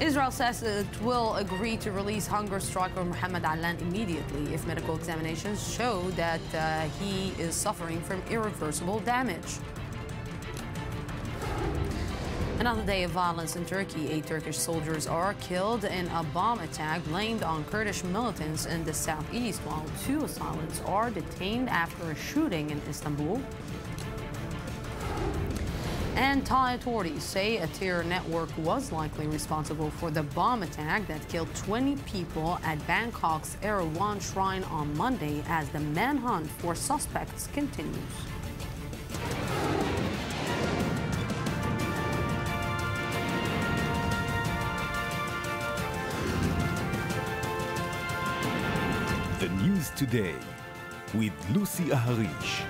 Israel says it will agree to release hunger striker Mohammed Allan immediately if medical examinations show that he is suffering from irreversible damage. Another day of violence in Turkey. 8 Turkish soldiers are killed in a bomb attack blamed on Kurdish militants in the southeast, while 2 assailants are detained after a shooting in Istanbul. And Thai authorities say a terror network was likely responsible for the bomb attack that killed 20 people at Bangkok's Erawan Shrine on Monday as the manhunt for suspects continues. The News Today with Lucy Aharish.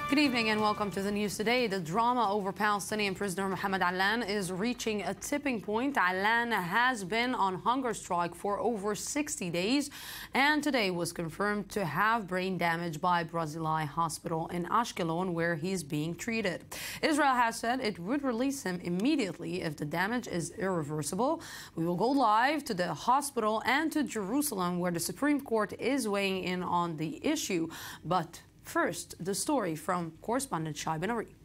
Good evening and welcome to the news today. The drama over Palestinian prisoner Mohammed Allan is reaching a tipping point. Allan has been on hunger strike for over 60 days and today was confirmed to have brain damage by Barzilai Hospital in Ashkelon, where he's being treated. Israel has said it would release him immediately if the damage is irreversible. We will go live to the hospital and to Jerusalem, where the Supreme Court is weighing in on the issue. But first, the story from correspondent Shai Ben-Ari.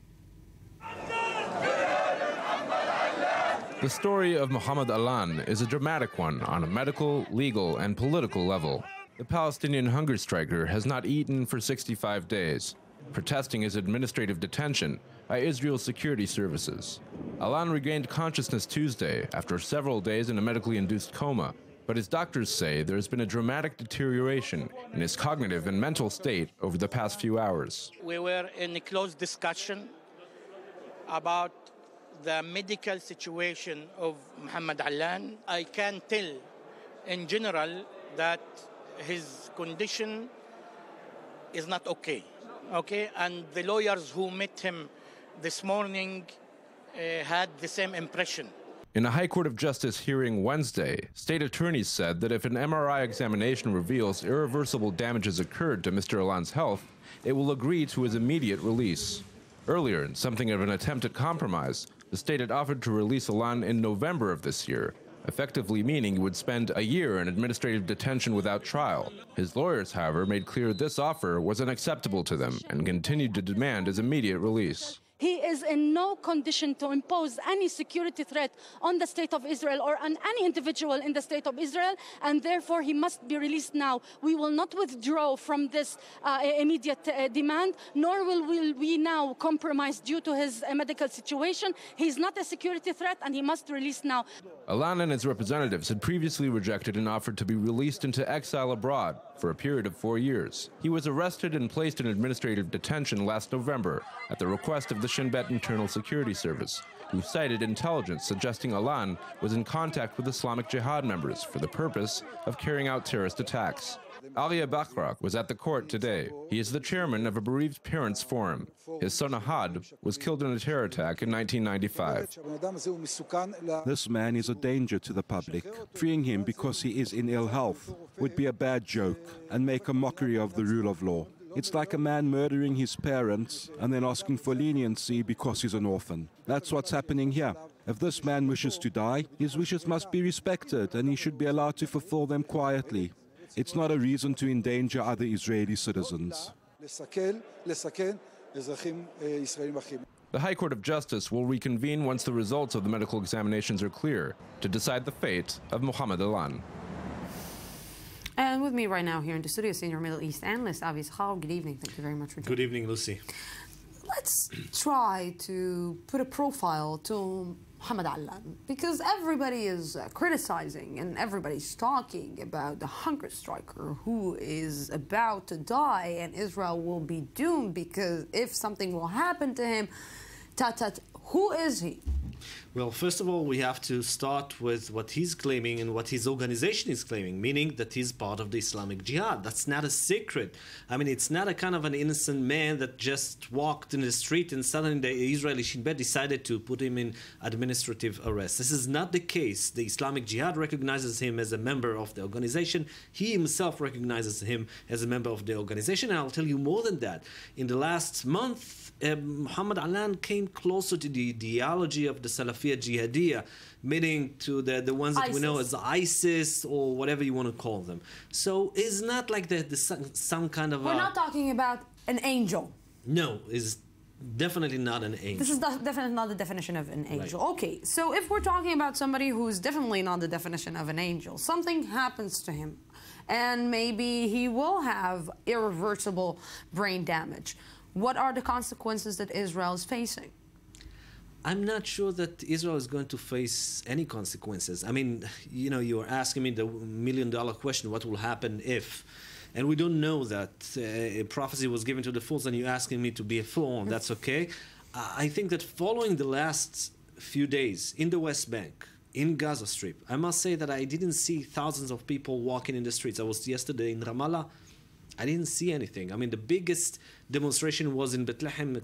The story of Mohammed Allan is a dramatic one on a medical, legal, and political level. The Palestinian hunger striker has not eaten for 65 days, protesting his administrative detention by Israel's security services. Allan regained consciousness Tuesday after several days in a medically induced coma. But his doctors say there has been a dramatic deterioration in his cognitive and mental state over the past few hours. We were in a close discussion about the medical situation of Mohammed Allan. I can tell in general that his condition is not okay. And the lawyers who met him this morning had the same impression. In a High Court of Justice hearing Wednesday, state attorneys said that if an MRI examination reveals irreversible damages occurred to Mr. Allan's health, it will agree to his immediate release. Earlier, in something of an attempt at compromise, the state had offered to release Allan in November of this year, effectively meaning he would spend a year in administrative detention without trial. His lawyers, however, made clear this offer was unacceptable to them and continued to demand his immediate release. He is in no condition to impose any security threat on the state of Israel or on any individual in the state of Israel, and therefore he must be released now. We will not withdraw from this immediate demand, nor will we now compromise due to his medical situation. He's not a security threat and he must release now. Allan and his representatives had previously rejected an offer to be released into exile abroad for a period of 4 years. He was arrested and placed in administrative detention last November at the request of the Shin Bet Internal Security Service, who cited intelligence suggesting Allan was in contact with Islamic Jihad members for the purpose of carrying out terrorist attacks. Alia Bakrak was at the court today. He is the chairman of a bereaved parents forum. His son Ahad was killed in a terror attack in 1995. This man is a danger to the public. Freeing him because he is in ill health would be a bad joke and make a mockery of the rule of law. It's like a man murdering his parents and then asking for leniency because he's an orphan. That's what's happening here. If this man wishes to die, his wishes must be respected and he should be allowed to fulfill them quietly. It's not a reason to endanger other Israeli citizens. The High Court of Justice will reconvene once the results of the medical examinations are clear to decide the fate of Mohammed Allan. And with me right now here in the studio, Senior Middle East Analyst Avi Ishaq. Good evening. Thank you very much for joining. Good evening, Lucy. Let's try to put a profile to Mohammed Allan, because everybody is criticizing and everybody's talking about the hunger striker who is about to die, and Israel will be doomed because if something will happen to him, who is he? Well, first of all, we have to start with what he's claiming and what his organization is claiming, meaning that he's part of the Islamic Jihad. That's not a secret. I mean, it's not a kind of an innocent man that just walked in the street and suddenly the Israeli Shin Bet decided to put him in administrative arrest. This is not the case. The Islamic Jihad recognizes him as a member of the organization. He himself recognizes him as a member of the organization. And I'll tell you more than that. In the last month, Mohammed Allan came closer to the ideology of the Salafi Khalafiyya Jihadiyya, meaning to the ones that we know as ISIS or whatever you want to call them. So it's not like some kind of We're not talking about an angel. No, it's definitely not an angel. This is definitely not the definition of an angel. Right. Okay, so if we're talking about somebody who's definitely not the definition of an angel, something happens to him, and maybe he will have irreversible brain damage. What are the consequences that Israel is facing? I'm not sure that Israel is going to face any consequences. I mean, you know, you're asking me the million-dollar question, what will happen if? And we don't know that. A prophecy was given to the fools, and you're asking me to be a fool, and that's okay. I think that following the last few days in the West Bank, in Gaza Strip, I must say that I didn't see thousands of people walking in the streets. I was yesterday in Ramallah. I didn't see anything. I mean, the biggest demonstration was in Bethlehem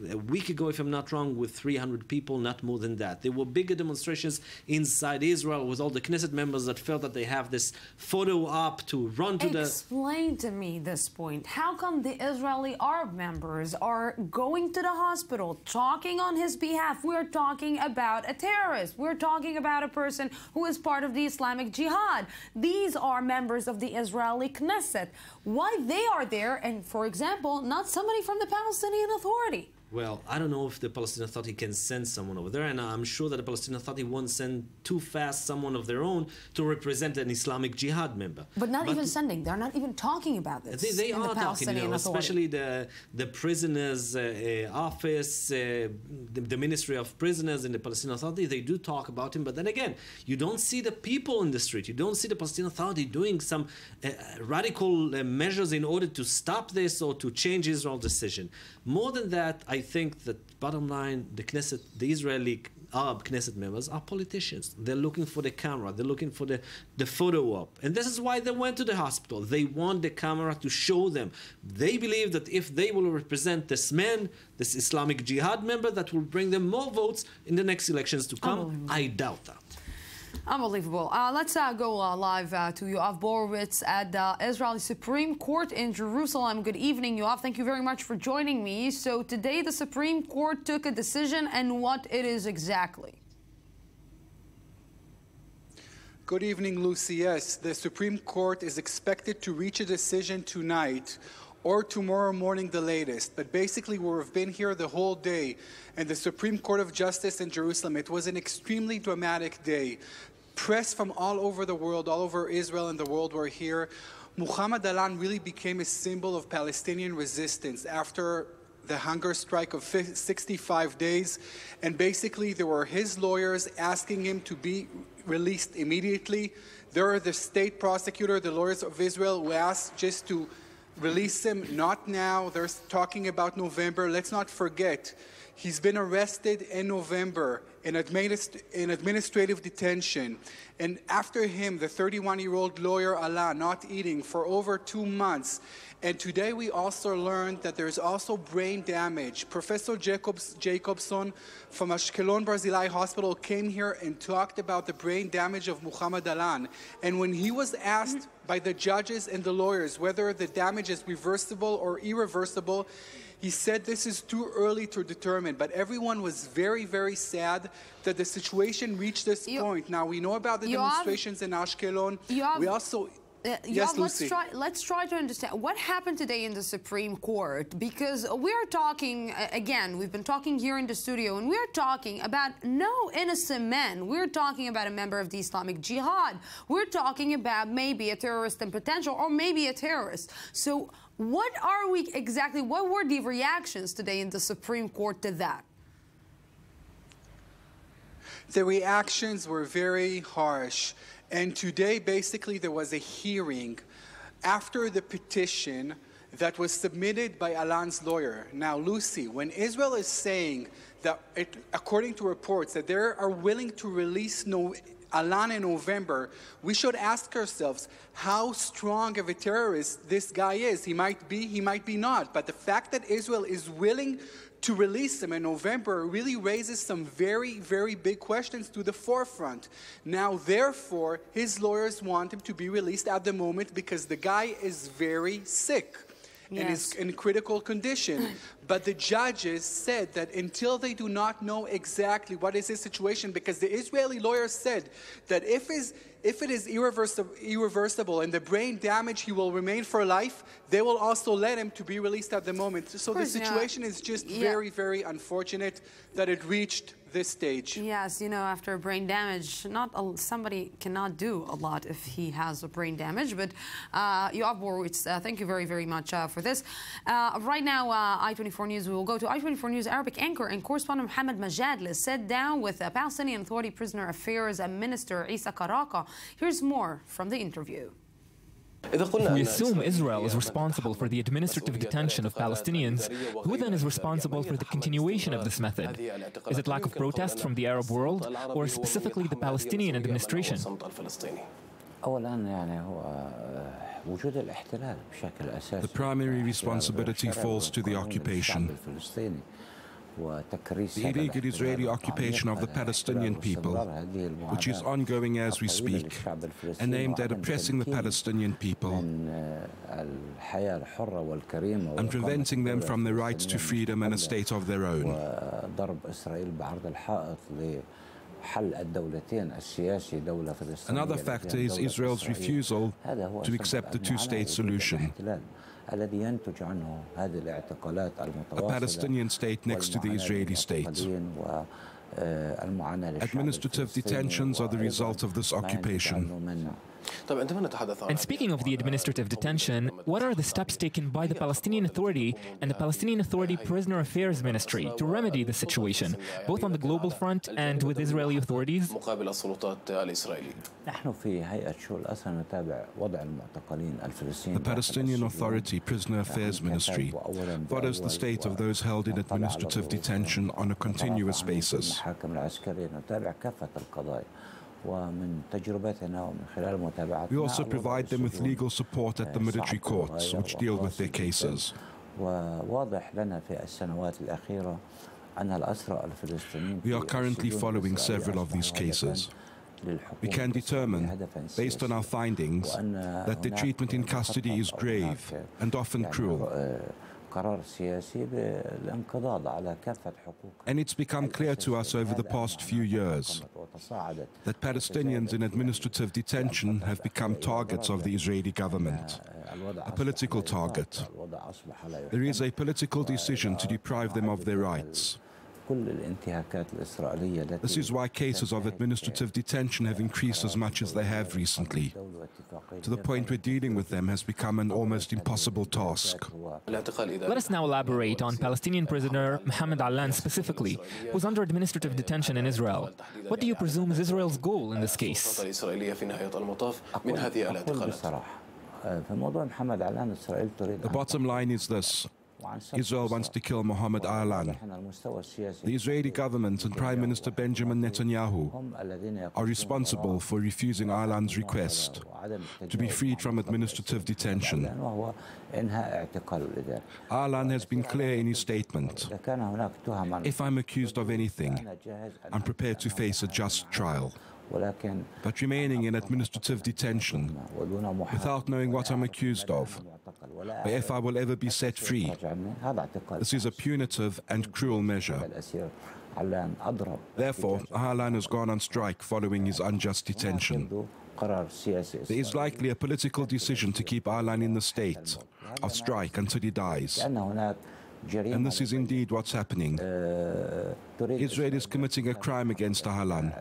a week ago, if I'm not wrong, with 300 people, not more than that. There were bigger demonstrations inside Israel with all the Knesset members that felt that they have this photo op to run to Explain to me this point. How come the Israeli Arab members are going to the hospital, talking on his behalf? We're talking about a terrorist. We're talking about a person who is part of the Islamic Jihad. These are members of the Israeli Knesset. Why they are there, and for example, not somebody from the Palestinian Authority? Well, I don't know if the Palestinian Authority can send someone over there, and I'm sure that the Palestinian Authority won't send too fast someone of their own to represent an Islamic Jihad member. But even sending, they're not even talking about this. They are talking, you know, especially the prisoners' office, the Ministry of Prisoners in the Palestinian Authority, they do talk about him. But then again, you don't see the people in the street. You don't see the Palestinian Authority doing some radical measures in order to stop this or to change Israel's decision. More than that, I think that bottom line, the Knesset, the Israeli Arab Knesset members are politicians. They're looking for the camera. They're looking for the photo op. And this is why they went to the hospital. They want the camera to show them. They believe that if they will represent this man, this Islamic Jihad member, that will bring them more votes in the next elections to come. I doubt that. Unbelievable. Let's go live to Yoav Borowitz at the Israeli Supreme Court in Jerusalem. Good evening, Yoav. Thank you very much for joining me. So today the Supreme Court took a decision, and what it is exactly? Good evening, Lucy. Yes, the Supreme Court is expected to reach a decision tonight or tomorrow morning the latest. But basically, we've been here the whole day, and the Supreme Court of Justice in Jerusalem, it was an extremely dramatic day. Press from all over the world, all over Israel and the world were here. Muhammad Alan really became a symbol of Palestinian resistance after the hunger strike of 65 days. And basically, there were his lawyers asking him to be released immediately. There are the state prosecutor, the lawyers of Israel, who asked just to release him, not now. They're talking about November. Let's not forget, he's been arrested in November in administrative detention. And after him, the 31-year-old lawyer Alaa not eating for over 2 months. And today we also learned that there's also brain damage. Professor Jacobson from Ashkelon Barzilai Hospital came here and talked about the brain damage of Muhammad Alan. And when he was asked by the judges and the lawyers whether the damage is reversible or irreversible, he said this is too early to determine. But everyone was very, very sad that the situation reached this point. Now, we know about the demonstrations in Ashkelon. We also... Yes, Lucy. Let's try to understand what happened today in the Supreme Court, because we're talking, again, we've been talking here in the studio, and we're talking about no innocent men. We're talking about a member of the Islamic Jihad. We're talking about maybe a terrorist in potential, or maybe a terrorist. So what are we exactly, what were the reactions today in the Supreme Court to that? The reactions were very harsh. And today, basically, there was a hearing after the petition that was submitted by Alan's lawyer. Now, Lucy, when Israel is saying that, according to reports, that they are willing to release Alan in November, we should ask ourselves how strong of a terrorist this guy is. He might be not. But the fact that Israel is willing to release him in November really raises some very, very big questions to the forefront. Now, therefore, his lawyers want him to be released at the moment because the guy is very sick. and is in critical condition. But the judges said that until they do not know exactly what is his situation, because the Israeli lawyers said that if it is irreversible and the brain damage, he will remain for life, they will also let him to be released at the moment. So the situation is just very, very unfortunate that it reached this stage. Yes, you know, after brain damage, somebody cannot do a lot if he has a brain damage. But Yoav Borowitz, thank you very, very much for this. Right now, I-24 News, we will go to I-24 News Arabic anchor and correspondent Mohammed Majadlis sat down with Palestinian Authority Prisoner Affairs Minister Isa Karaka. Here's more from the interview. We assume Israel is responsible for the administrative detention of Palestinians. Who then is responsible for the continuation of this method? Is it lack of protest from the Arab world, or specifically the Palestinian administration? The primary responsibility falls to the occupation. The illegal Israeli occupation of the Palestinian people, which is ongoing as we speak, and aimed at oppressing the Palestinian people and preventing them from the rights to freedom and a state of their own. Another factor is Israel's refusal to accept the two-state solution. A Palestinian state next to the Israeli state. Administrative detentions are the result of this occupation. And speaking of the administrative detention, what are the steps taken by the Palestinian Authority and the Palestinian Authority Prisoner Affairs Ministry to remedy the situation, both on the global front and with Israeli authorities? The Palestinian Authority Prisoner Affairs Ministry follows the state of those held in administrative detention on a continuous basis. We also provide them with legal support at the military courts, which deal with their cases. We are currently following several of these cases. We can determine, based on our findings, that the treatment in custody is grave and often cruel. And it's become clear to us over the past few years that Palestinians in administrative detention have become targets of the Israeli government, a political target. There is a political decision to deprive them of their rights. This is why cases of administrative detention have increased as much as they have recently, to the point where dealing with them has become an almost impossible task. Let us now elaborate on Palestinian prisoner Mohammed Allan specifically, who's under administrative detention in Israel. What do you presume is Israel's goal in this case? The bottom line is this. Israel wants to kill Mohammed Allan. The Israeli government and Prime Minister Benjamin Netanyahu are responsible for refusing Allan's request to be freed from administrative detention. Allan has been clear in his statement. If I'm accused of anything, I'm prepared to face a just trial. But remaining in administrative detention without knowing what I'm accused of, or if I will ever be set free, this is a punitive and cruel measure. Therefore, Allan has gone on strike following his unjust detention. There is likely a political decision to keep Allan in the state of strike until he dies. And this is indeed what's happening. Israel is committing a crime against Allan.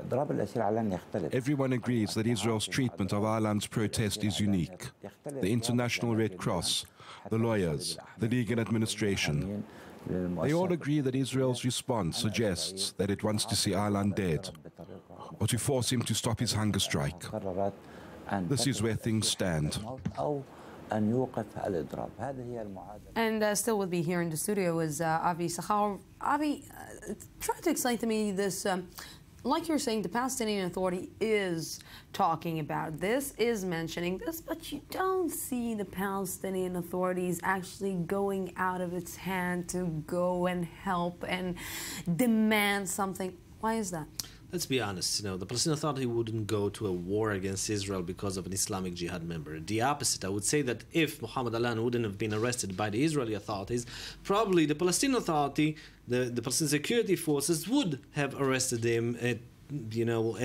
Everyone agrees that Israel's treatment of Allan's protest is unique. The International Red Cross, the lawyers, the legal administration. They all agree that Israel's response suggests that it wants to see Allan dead, or to force him to stop his hunger strike. This is where things stand. And still with me here in the studio is Avi Sakhar. Avi, try to explain to me this. Like you're saying, the Palestinian Authority is talking about this, is mentioning this, but you don't see the Palestinian authorities actually going out of its hand to go and help and demand something. Why is that? let's be honest, the Palestinian Authority wouldn't go to a war against Israel because of an Islamic Jihad member. The opposite, I would say that if Mohammed Allan wouldn't have been arrested by the Israeli authorities, probably the Palestinian Authority, the Palestinian security forces would have arrested him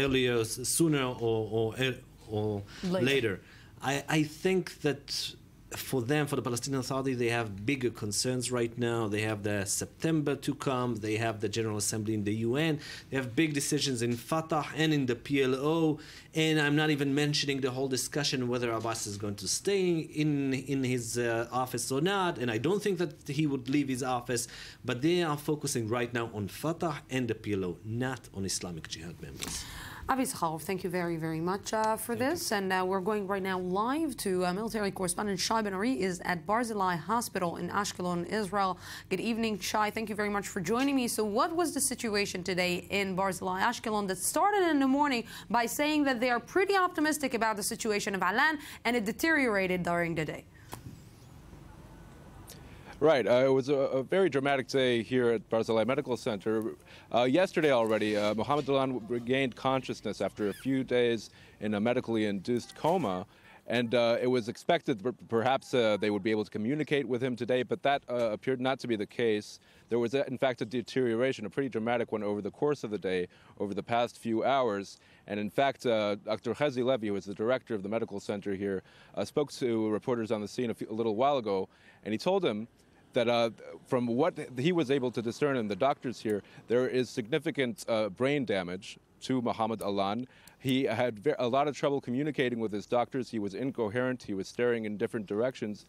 earlier, sooner or later. I think that for them, for the Palestinian Authority, they have bigger concerns right now. They have the September to come. They have the General Assembly in the UN. They have big decisions in Fatah and in the PLO. And I'm not even mentioning the whole discussion whether Abbas is going to stay in his office or not. And I don't think that he would leave his office. But they are focusing right now on Fatah and the PLO, not on Islamic Jihad members. Avi Sakharov, thank you very, very much for this. And we're going right now live to military correspondent Shai Ben-Ari is at Barzilai Hospital in Ashkelon, Israel. Good evening, Shai. Thank you very much for joining me. So what was the situation today in Barzilai, Ashkelon, that started in the morning by saying that they are pretty optimistic about the situation of Allan, and it deteriorated during the day? Right. It was a very dramatic day here at Barzilai Medical Center. Yesterday already, Mohammed Allan regained consciousness after a few days in a medically induced coma. And it was expected that perhaps they would be able to communicate with him today, but that appeared not to be the case. There was, in fact, a deterioration, a pretty dramatic one over the course of the day, over the past few hours. And in fact, Dr. Chezi Levy, who is the director of the medical center here, spoke to reporters on the scene a little while ago, and he told them that from what he was able to discern and the doctors here, there is significant brain damage to Mohammed Allan. He had a lot of trouble communicating with his doctors. He was incoherent. He was staring in different directions.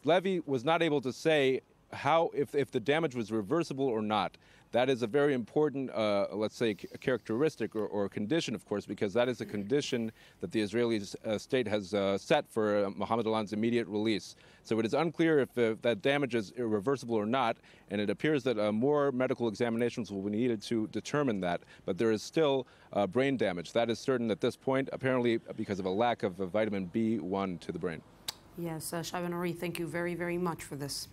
Levy was not able to say if the damage was reversible or not. That is a very important, let's say, characteristic or condition, of course, because that is a condition that the Israeli state has set for Mohammed Allan's immediate release. So it is unclear if that damage is irreversible or not, and it appears that more medical examinations will be needed to determine that. But there is still brain damage. That is certain at this point, apparently because of a lack of vitamin B1 to the brain. Yes, Shai Ben-Ari, thank you very, very much for this.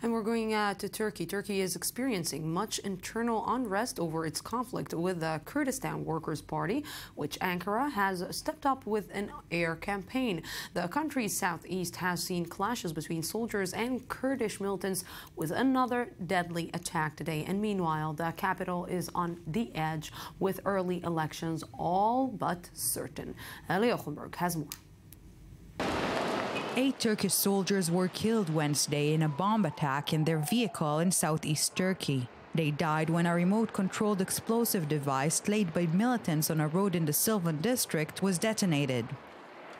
And we're going to Turkey. Turkey is experiencing much internal unrest over its conflict with the Kurdistan Workers' Party, which Ankara has stepped up with an air campaign. The country's southeast has seen clashes between soldiers and Kurdish militants, with another deadly attack today. And meanwhile, the capital is on the edge with early elections all but certain. Elia Khumberg has more. 8 Turkish soldiers were killed Wednesday in a bomb attack in their vehicle in southeast Turkey. They died when a remote-controlled explosive device laid by militants on a road in the Silvan district was detonated.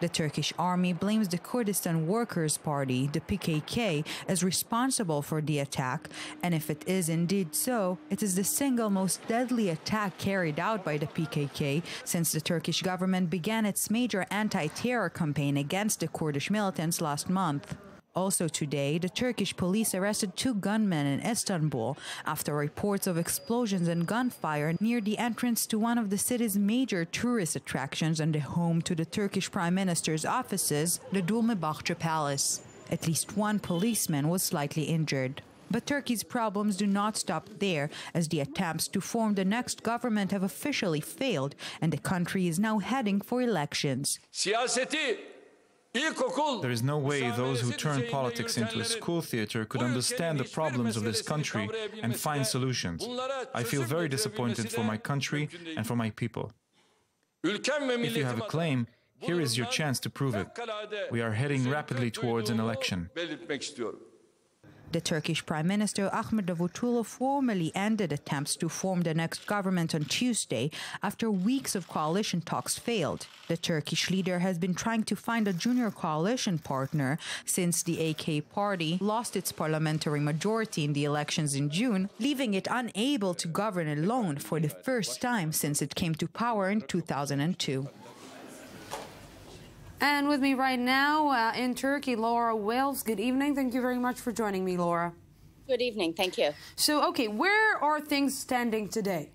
The Turkish army blames the Kurdistan Workers' Party, the PKK, as responsible for the attack, and if it is indeed so, it is the single most deadly attack carried out by the PKK since the Turkish government began its major anti-terror campaign against the Kurdish militants last month. Also today, the Turkish police arrested 2 gunmen in Istanbul after reports of explosions and gunfire near the entrance to one of the city's major tourist attractions and the home to the Turkish Prime Minister's offices, the Dolmabahce Palace. At least 1 policeman was slightly injured. But Turkey's problems do not stop there, as the attempts to form the next government have officially failed, and the country is now heading for elections. There is no way those who turn politics into a school theater could understand the problems of this country and find solutions. I feel very disappointed for my country and for my people. If you have a claim, here is your chance to prove it. We are heading rapidly towards an election. The Turkish Prime Minister Ahmet Davutoglu formally ended attempts to form the next government on Tuesday after weeks of coalition talks failed. The Turkish leader has been trying to find a junior coalition partner since the AK party lost its parliamentary majority in the elections in June, leaving it unable to govern alone for the first time since it came to power in 2002. And with me right now in Turkey, Laura Wales. Good evening. Thank you very much for joining me, Laura. Good evening. Thank you. So, okay, where are things standing today?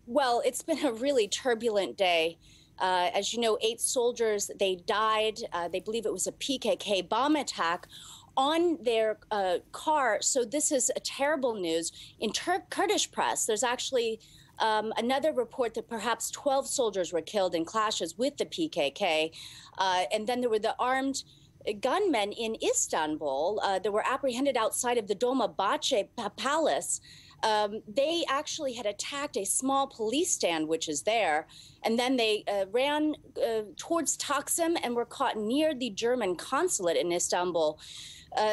Well, it's been a really turbulent day. As you know, 8 soldiers, they died. They believe it was a PKK bomb attack on their car. So this is a terrible news. In Kurdish press, there's actually another report that perhaps 12 soldiers were killed in clashes with the PKK. And then there were the armed gunmen in Istanbul that were apprehended outside of the Dolmabahce Palace. They actually had attacked a small police stand, which is there, and then they ran towards Taksim and were caught near the German consulate in Istanbul.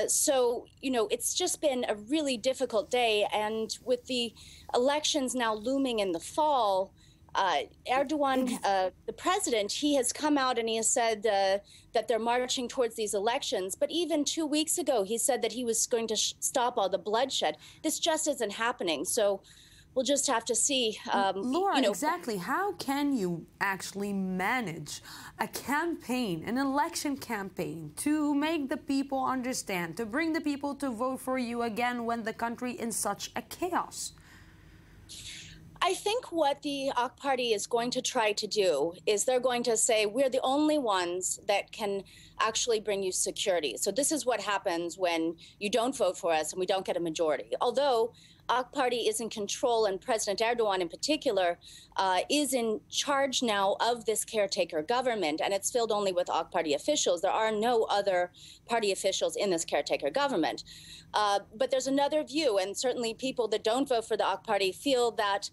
So, you know, it's just been a really difficult day. And with the elections now looming in the fall, Erdogan, the president, he has come out and he has said that they're marching towards these elections. But even 2 weeks ago, he said that he was going to stop all the bloodshed. This just isn't happening. So we'll just have to see. Laura, you know, exactly. How can you actually manage a campaign, an election campaign, to make the people understand, to bring the people to vote for you again when the country is in such a chaos? I think what the AK Party is going to try to do is they're going to say, we're the only ones that can actually bring you security. So this is what happens when you don't vote for us and we don't get a majority. Although AK Party is in control and President Erdogan in particular is in charge now of this caretaker government, and it's filled only with AK Party officials. There are no other party officials in this caretaker government. But there's another view, and certainly people that don't vote for the AK Party feel that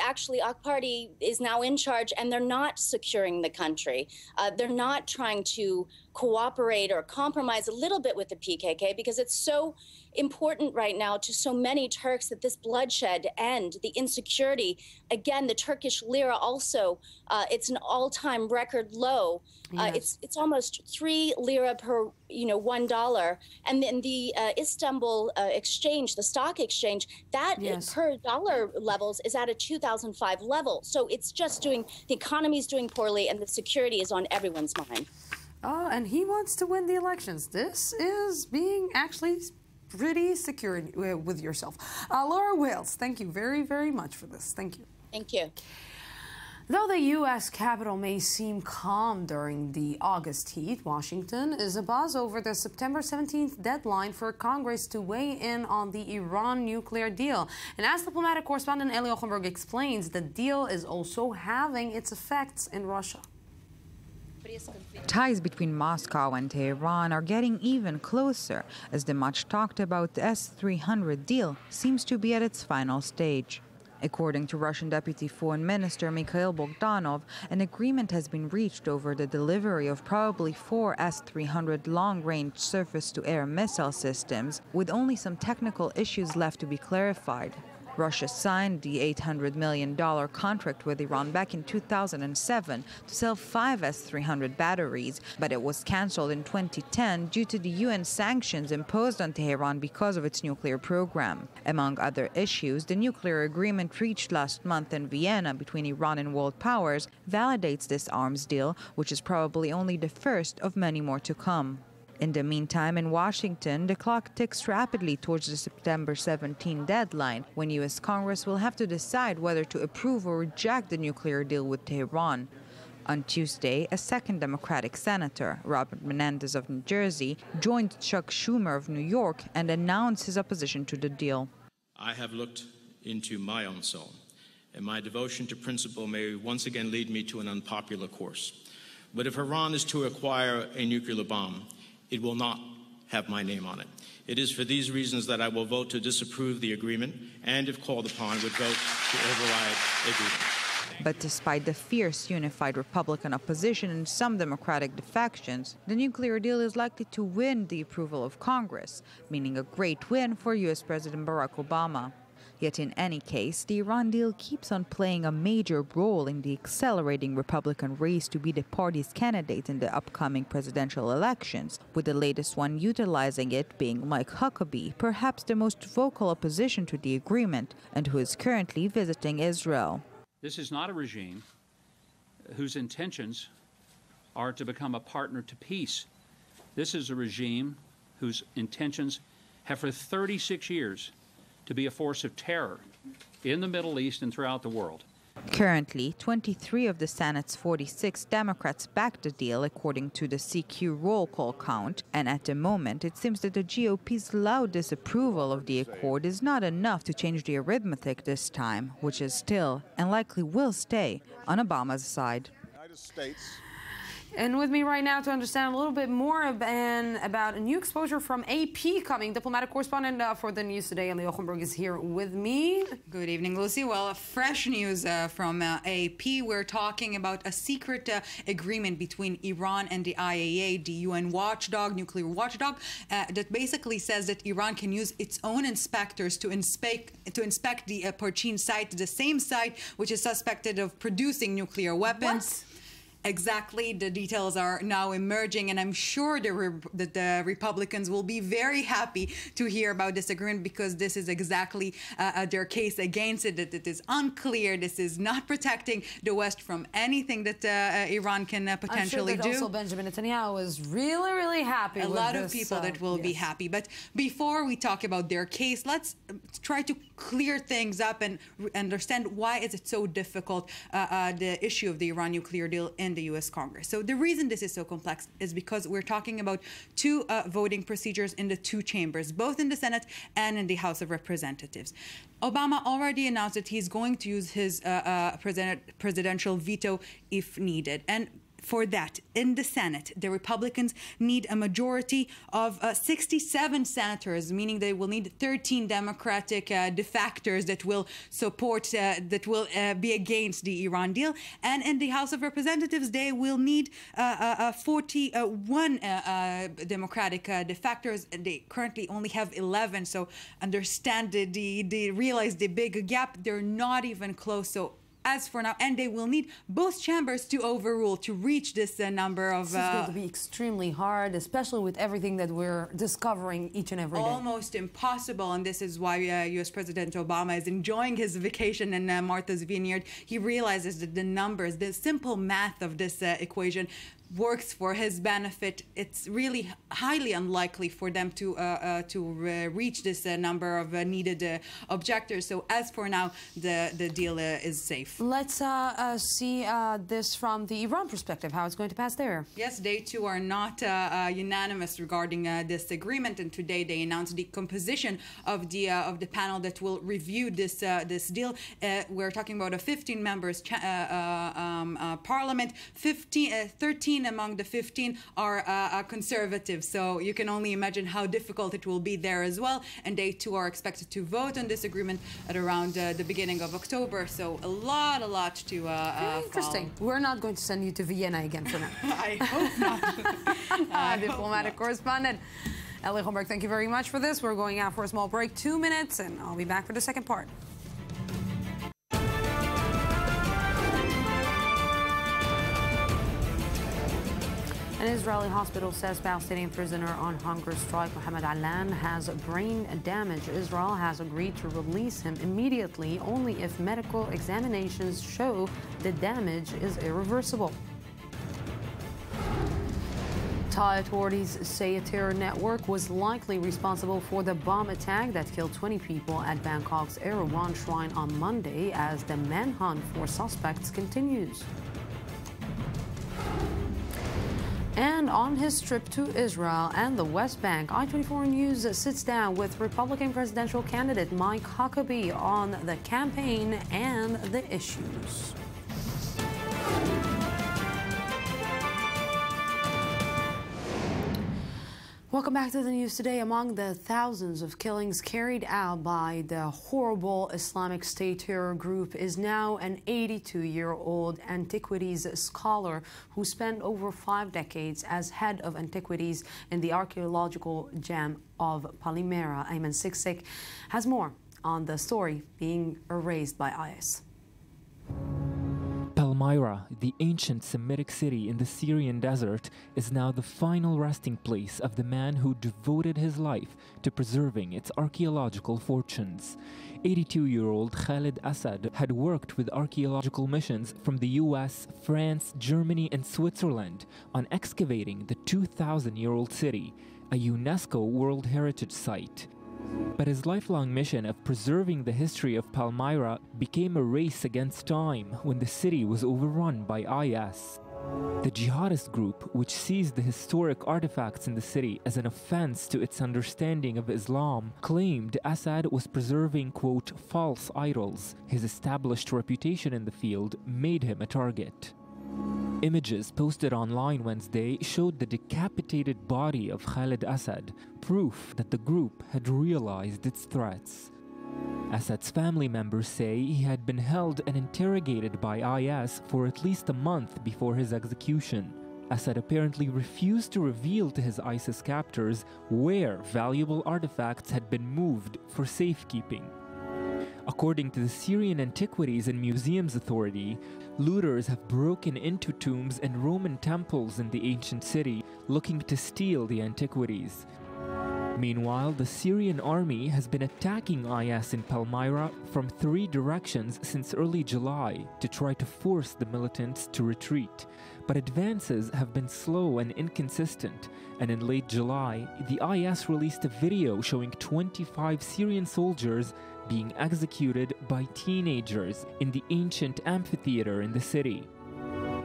actually AK Party is now in charge and they're not securing the country. They're not trying to cooperate or compromise a little bit with the PKK because it's so important right now to so many Turks that this bloodshed end, the insecurity. Again, the Turkish lira also, it's an all-time record low. Yes. It's almost 3 lira per, $1. And then the Istanbul exchange, the stock exchange, that per dollar levels is at a 2005 level. So it's just the economy is doing poorly and the security is on everyone's mind. Oh, and he wants to win the elections. This is being actually pretty secure with yourself. Laura Wales, thank you very, very much for this. Thank you. Thank you. Though the U.S. Capitol may seem calm during the August heat, Washington is abuzz over the September 17th deadline for Congress to weigh in on the Iran nuclear deal. And as diplomatic correspondent Eli Ochenberg explains, the deal is also having its effects in Russia. Ties between Moscow and Tehran are getting even closer as the much talked about S-300 deal seems to be at its final stage. According to Russian Deputy Foreign Minister Mikhail Bogdanov, an agreement has been reached over the delivery of probably 4 S-300 long-range surface-to-air missile systems, with only some technical issues left to be clarified. Russia signed the $800 million contract with Iran back in 2007 to sell 5 S-300 batteries, but it was cancelled in 2010 due to the UN sanctions imposed on Tehran because of its nuclear program. Among other issues, the nuclear agreement reached last month in Vienna between Iran and world powers validates this arms deal, which is probably only the first of many more to come. In the meantime, in Washington, the clock ticks rapidly towards the September 17 deadline, when U.S. Congress will have to decide whether to approve or reject the nuclear deal with Tehran. On Tuesday, a second Democratic senator, Robert Menendez of New Jersey, joined Chuck Schumer of New York and announced his opposition to the deal. I have looked into my own soul, and my devotion to principle may once again lead me to an unpopular course. But if Iran is to acquire a nuclear bomb, it will not have my name on it. It is for these reasons that I will vote to disapprove the agreement and, if called upon, would vote to override the agreement. But despite the fierce unified Republican opposition in some Democratic defections, the nuclear deal is likely to win the approval of Congress, meaning a great win for U.S. President Barack Obama. Yet in any case, the Iran deal keeps on playing a major role in the accelerating Republican race to be the party's candidate in the upcoming presidential elections, with the latest one utilizing it being Mike Huckabee, perhaps the most vocal opposition to the agreement, and who is currently visiting Israel. This is not a regime whose intentions are to become a partner to peace. This is a regime whose intentions have for 36 years to be a force of terror in the Middle East and throughout the world. Currently, 23 of the Senate's 46 Democrats backed the deal, according to the CQ roll call count. And at the moment, it seems that the GOP's loud disapproval of the accord is not enough to change the arithmetic this time, which is still, and likely will stay, on Obama's side. And with me right now to understand a little bit more about a new exposure from AP coming, diplomatic correspondent for the News Today, Ellie Ochenberg, is here with me. Good evening, Lucy. Well, fresh news from AP. We're talking about a secret agreement between Iran and the IAEA, the UN watchdog, nuclear watchdog, that basically says that Iran can use its own inspectors to inspect the Porchin site, the same site which is suspected of producing nuclear weapons. What? Exactly. The details are now emerging, and I'm sure that the Republicans will be very happy to hear about this agreement, because this is exactly their case against it, that it is unclear. This is not protecting the West from anything that Iran can potentially do. I'm sure that also Benjamin Netanyahu is really, really happy with this. A lot of people that will be happy. But before we talk about their case, let's try to clear things up and understand why is it so difficult, the issue of the Iran nuclear deal in the U.S. Congress. So the reason this is so complex is because we're talking about two voting procedures in the two chambers, both in the Senate and in the House of Representatives. Obama already announced that he's going to use his presidential veto if needed. And for that, in the Senate, the Republicans need a majority of 67 senators, meaning they will need 13 Democratic defectors that will support, that will be against the Iran deal. And in the House of Representatives, they will need 41 Democratic defectors. And they currently only have 11. So understand, they realize the big gap. They're not even close. So as for now, and they will need both chambers to overrule to reach this number of... This is going to be extremely hard, especially with everything that we're discovering each and every day. Almost impossible, and this is why U.S. President Obama is enjoying his vacation in Martha's Vineyard. He realizes that the numbers, the simple math of this equation works for his benefit. It's really highly unlikely for them to reach this number of needed objectors. So as for now, the deal is safe. Let's see this from the Iran perspective, how it's going to pass there. Yes, they too are not unanimous regarding this agreement, and today they announced the composition of the panel that will review this deal. We're talking about a 15 members parliament. 13 among the 15 are conservative, so you can only imagine how difficult it will be there as well. And they too are expected to vote on this agreement at around the beginning of October. So a lot to Very interesting. Follow. We're not going to send you to Vienna again for now. I hope not. Diplomatic correspondent Ellie Ochenberg, thank you very much for this. We're going out for a small break, 2 minutes, and I'll be back for the second part. An Israeli hospital says Palestinian prisoner on hunger strike Mohammed Allan has brain damage. Israel has agreed to release him immediately only if medical examinations show the damage is irreversible. Thai authorities say a terror network was likely responsible for the bomb attack that killed 20 people at Bangkok's Erawan Shrine on Monday as the manhunt for suspects continues. And on his trip to Israel and the West Bank, I-24 News sits down with Republican presidential candidate Mike Huckabee on the campaign and the issues. Welcome back to the news today. Among the thousands of killings carried out by the horrible Islamic State terror group is now an 82-year-old antiquities scholar who spent over 5 decades as head of antiquities in the archaeological gem of Palmyra. Ayman Siksik has more on the story being erased by IS. Palmyra, the ancient Semitic city in the Syrian desert, is now the final resting place of the man who devoted his life to preserving its archaeological fortunes. 82-year-old Khalid Assad had worked with archaeological missions from the US, France, Germany, and Switzerland on excavating the 2,000-year-old city, a UNESCO World Heritage Site. But his lifelong mission of preserving the history of Palmyra became a race against time when the city was overrun by IS. The jihadist group, which sees the historic artifacts in the city as an offense to its understanding of Islam, claimed Assad was preserving, quote, false idols. His established reputation in the field made him a target. Images posted online Wednesday showed the decapitated body of Khalid Assad, proof that the group had realized its threats. Assad's family members say he had been held and interrogated by IS for at least a month before his execution. Assad apparently refused to reveal to his ISIS captors where valuable artifacts had been moved for safekeeping. According to the Syrian Antiquities and Museums Authority, looters have broken into tombs and Roman temples in the ancient city, looking to steal the antiquities. Meanwhile, the Syrian army has been attacking IS in Palmyra from 3 directions since early July to try to force the militants to retreat. But advances have been slow and inconsistent, and in late July, the IS released a video showing 25 Syrian soldiers being executed by teenagers in the ancient amphitheater in the city.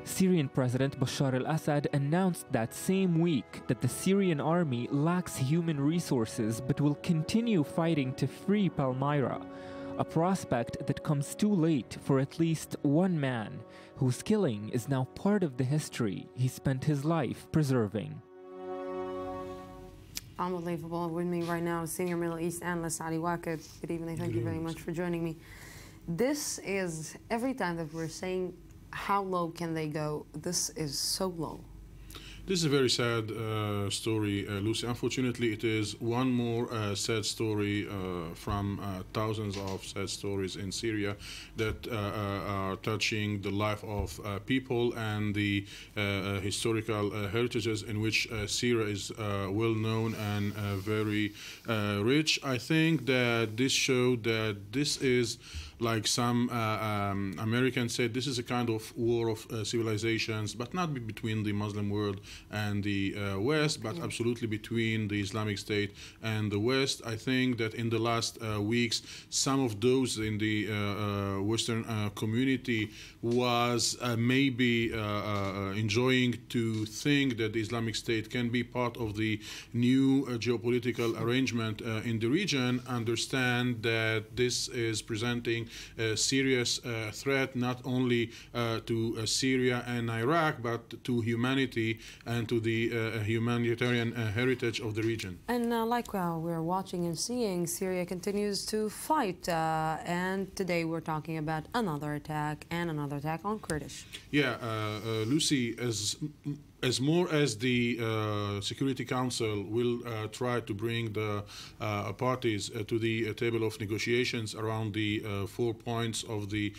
Syrian President Bashar al-Assad announced that same week that the Syrian army lacks human resources but will continue fighting to free Palmyra, a prospect that comes too late for at least one man, whose killing is now part of the history he spent his life preserving. Unbelievable. With me right now, Senior Middle East Analyst Ali Waqid. Good evening. Thank you very much for joining me. This is, every time that we're saying, how low can they go? This is so low. This is a very sad story, Lucy. Unfortunately, it is one more sad story from thousands of sad stories in Syria that are touching the life of people and the historical heritages in which Syria is well known and very rich. I think that this showed that this is, like some Americans said, this is a kind of war of civilizations, but not between the Muslim world and the West, but absolutely between the Islamic State and the West. I think that in the last weeks, some of those in the Western community was maybe enjoying to think that the Islamic State can be part of the new geopolitical arrangement in the region, understand that this is presenting a serious threat not only to Syria and Iraq, but to humanity and to the humanitarian heritage of the region. And like we're watching and seeing, Syria continues to fight. And today we're talking about another attack on Kurdish. Yeah, Lucy, as more as the Security Council will try to bring the parties to the table of negotiations around the 4 points of the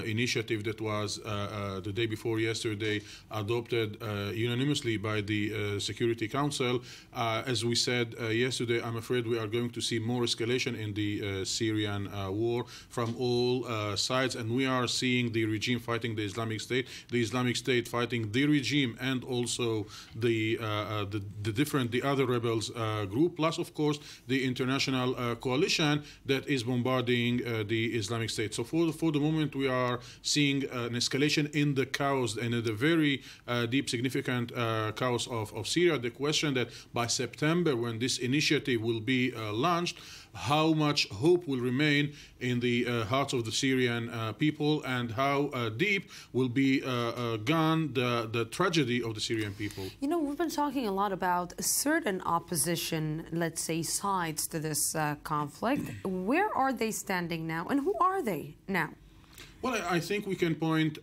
initiative that was the day before yesterday adopted unanimously by the Security Council, as we said yesterday, I'm afraid we are going to see more escalation in the Syrian war from all sides, and we are seeing the regime fighting the Islamic State fighting the regime, and also the other rebels group, plus of course the international coalition that is bombarding the Islamic State. So for the moment we are seeing an escalation in the chaos and in the very deep significant chaos of Syria. The question that by September, when this initiative will be launched, how much hope will remain in the hearts of the Syrian people, and how deep will be gone the tragedy of the Syrian people. You know, we've been talking a lot about certain opposition, let's say, sides to this conflict. Where are they standing now, and who are they now? Well, I think we can point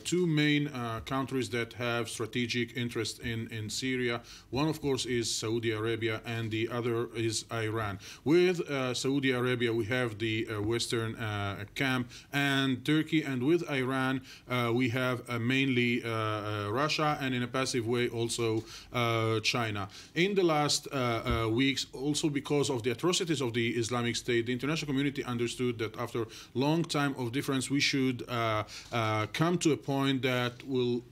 two main countries that have strategic interest in Syria. One, of course, is Saudi Arabia, and the other is Iran. With Saudi Arabia, we have the Western camp and Turkey, and with Iran, we have mainly Russia, and in a passive way also China. In the last weeks, also because of the atrocities of the Islamic State, the international community understood that after a long time of difference, we should come to a point that will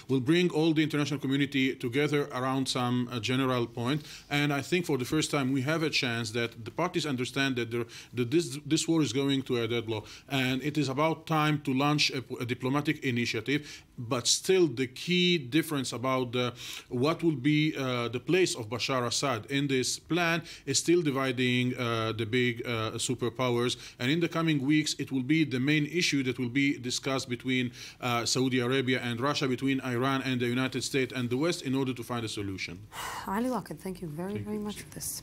will bring all the international community together around some general point. And I think for the first time we have a chance that the parties understand that this war is going to a deadlock, and it is about time to launch a diplomatic initiative. But still, the key difference about what will be the place of Bashar Assad in this plan is still dividing the big superpowers. And in the coming weeks, it will be the main issue that will be discussed between Saudi Arabia and Russia, between Iran and the United States and the West, in order to find a solution. Ali Waqid, thank you very much for this.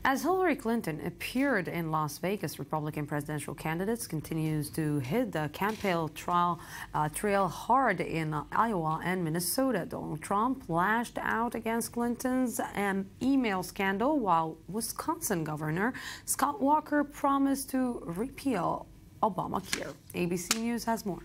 As Hillary Clinton appeared in Las Vegas, Republican presidential candidates continues to hit the campaign trail hard in Iowa and Minnesota. Donald Trump lashed out against Clinton's email scandal, while Wisconsin Governor Scott Walker promised to repeal Obamacare. ABC News has more.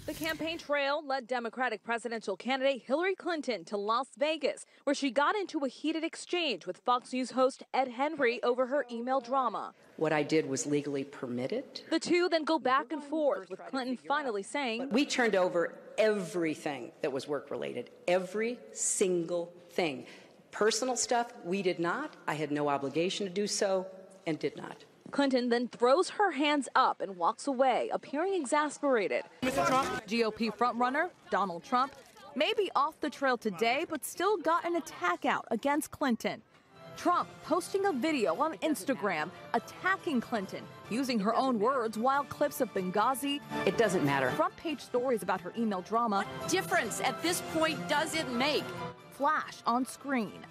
The campaign trail led Democratic presidential candidate Hillary Clinton to Las Vegas, where she got into a heated exchange with Fox News host Ed Henry over her email drama. What I did was legally permitted. The two then go back and forth, with Clinton finally saying, "We turned over everything that was work-related, every single thing. Personal stuff, we did not. I had no obligation to do so and did not." Clinton then throws her hands up and walks away, appearing exasperated. Mr. Trump, GOP frontrunner Donald Trump, may be off the trail today, but still got an attack out against Clinton. Trump posting a video on Instagram attacking Clinton, using her own words, while clips of Benghazi. It doesn't matter. Front page stories about her email drama. What difference at this point does it make? Flash on screen.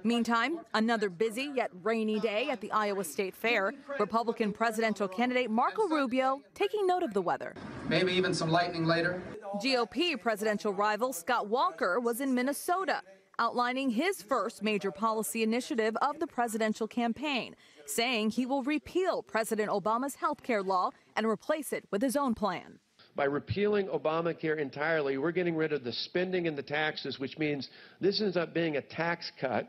Meantime, another busy yet rainy day at the Iowa State Fair. Republican presidential candidate Marco Rubio taking note of the weather. Maybe even some lightning later. GOP presidential rival Scott Walker was in Minnesota, outlining his first major policy initiative of the presidential campaign, saying he will repeal President Obama's health care law and replace it with his own plan. By repealing Obamacare entirely, we're getting rid of the spending and the taxes, which means this ends up being a tax cut.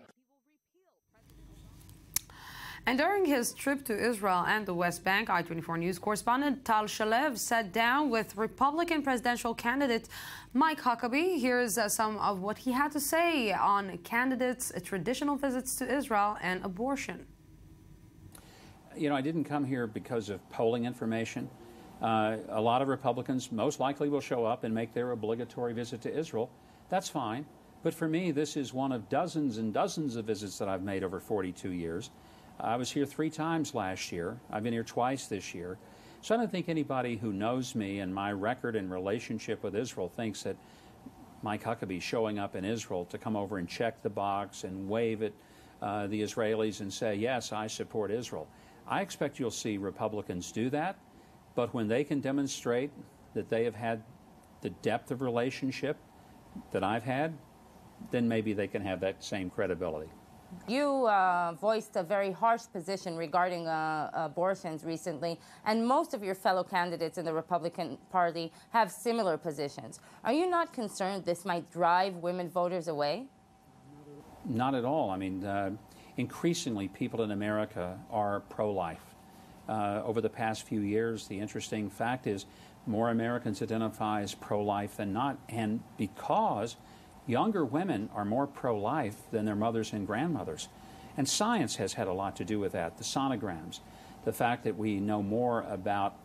And during his trip to Israel and the West Bank, I-24 News correspondent Tal Shalev sat down with Republican presidential candidate Mike Huckabee. Here's some of what he had to say on candidates' traditional visits to Israel and abortion. You know, I didn't come here because of polling information. A lot of Republicans most likely will show up and make their obligatory visit to Israel. That's fine. But for me, this is one of dozens and dozens of visits that I've made over 42 years. I was here 3 times last year. I've been here twice this year. So I don't think anybody who knows me and my record and relationship with Israel thinks that Mike Huckabee showing up in Israel to come over and check the box and wave at the Israelis and say, yes, I support Israel. I expect you'll see Republicans do that, but when they can demonstrate that they have had the depth of relationship that I've had, then maybe they can have that same credibility. You voiced a very harsh position regarding abortions recently, and most of your fellow candidates in the Republican Party have similar positions. Are you not concerned this might drive women voters away? Not at all. I mean, increasingly people in America are pro-life. Over the past few years, the interesting fact is more Americans identify as pro-life than not, and because younger women are more pro-life than their mothers and grandmothers. And science has had a lot to do with that. The sonograms, the fact that we know more about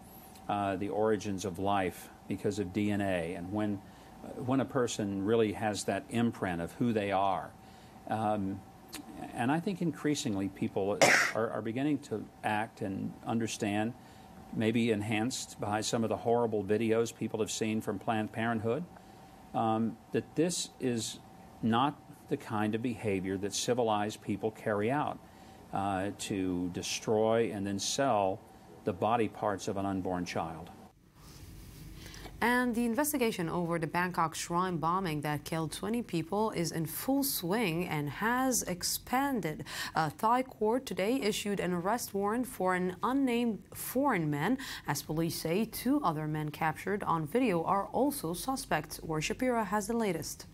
the origins of life because of DNA, and when a person really has that imprint of who they are. And I think increasingly people are beginning to act and understand, maybe enhanced by some of the horrible videos people have seen from Planned Parenthood, that this is not the kind of behavior that civilized people carry out to destroy and then sell the body parts of an unborn child. And the investigation over the Bangkok shrine bombing that killed 20 people is in full swing and has expanded. A Thai court today issued an arrest warrant for an unnamed foreign man. As police say, 2 other men captured on video are also suspects. War Shapira has the latest.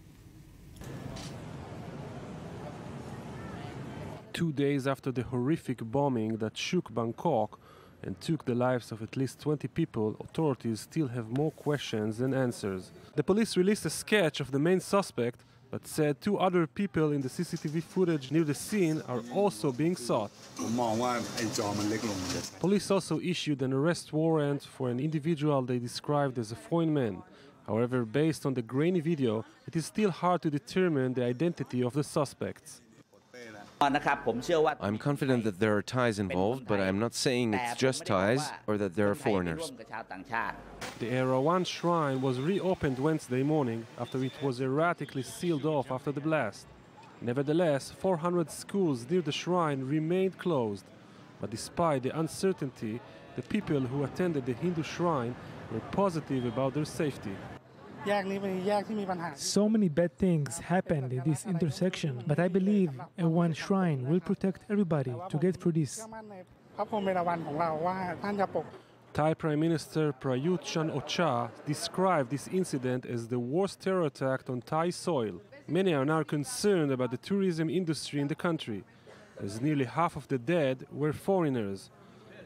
2 days after the horrific bombing that shook Bangkok, and took the lives of at least 20 people, authorities still have more questions than answers. The police released a sketch of the main suspect, but said 2 other people in the CCTV footage near the scene are also being sought. Police also issued an arrest warrant for an individual they described as a foreign man. However, based on the grainy video, it is still hard to determine the identity of the suspects. I'm confident that there are ties involved, but I'm not saying it's just ties or that there are foreigners. The Erawan shrine was reopened Wednesday morning after it was erratically sealed off after the blast. Nevertheless, 400 schools near the shrine remained closed. But despite the uncertainty, the people who attended the Hindu shrine were positive about their safety. So many bad things happened in this intersection, but I believe a one shrine will protect everybody to get through this. Thai Prime Minister Prayut Chan-o-cha described this incident as the worst terror attack on Thai soil. Many are now concerned about the tourism industry in the country, as nearly half of the dead were foreigners.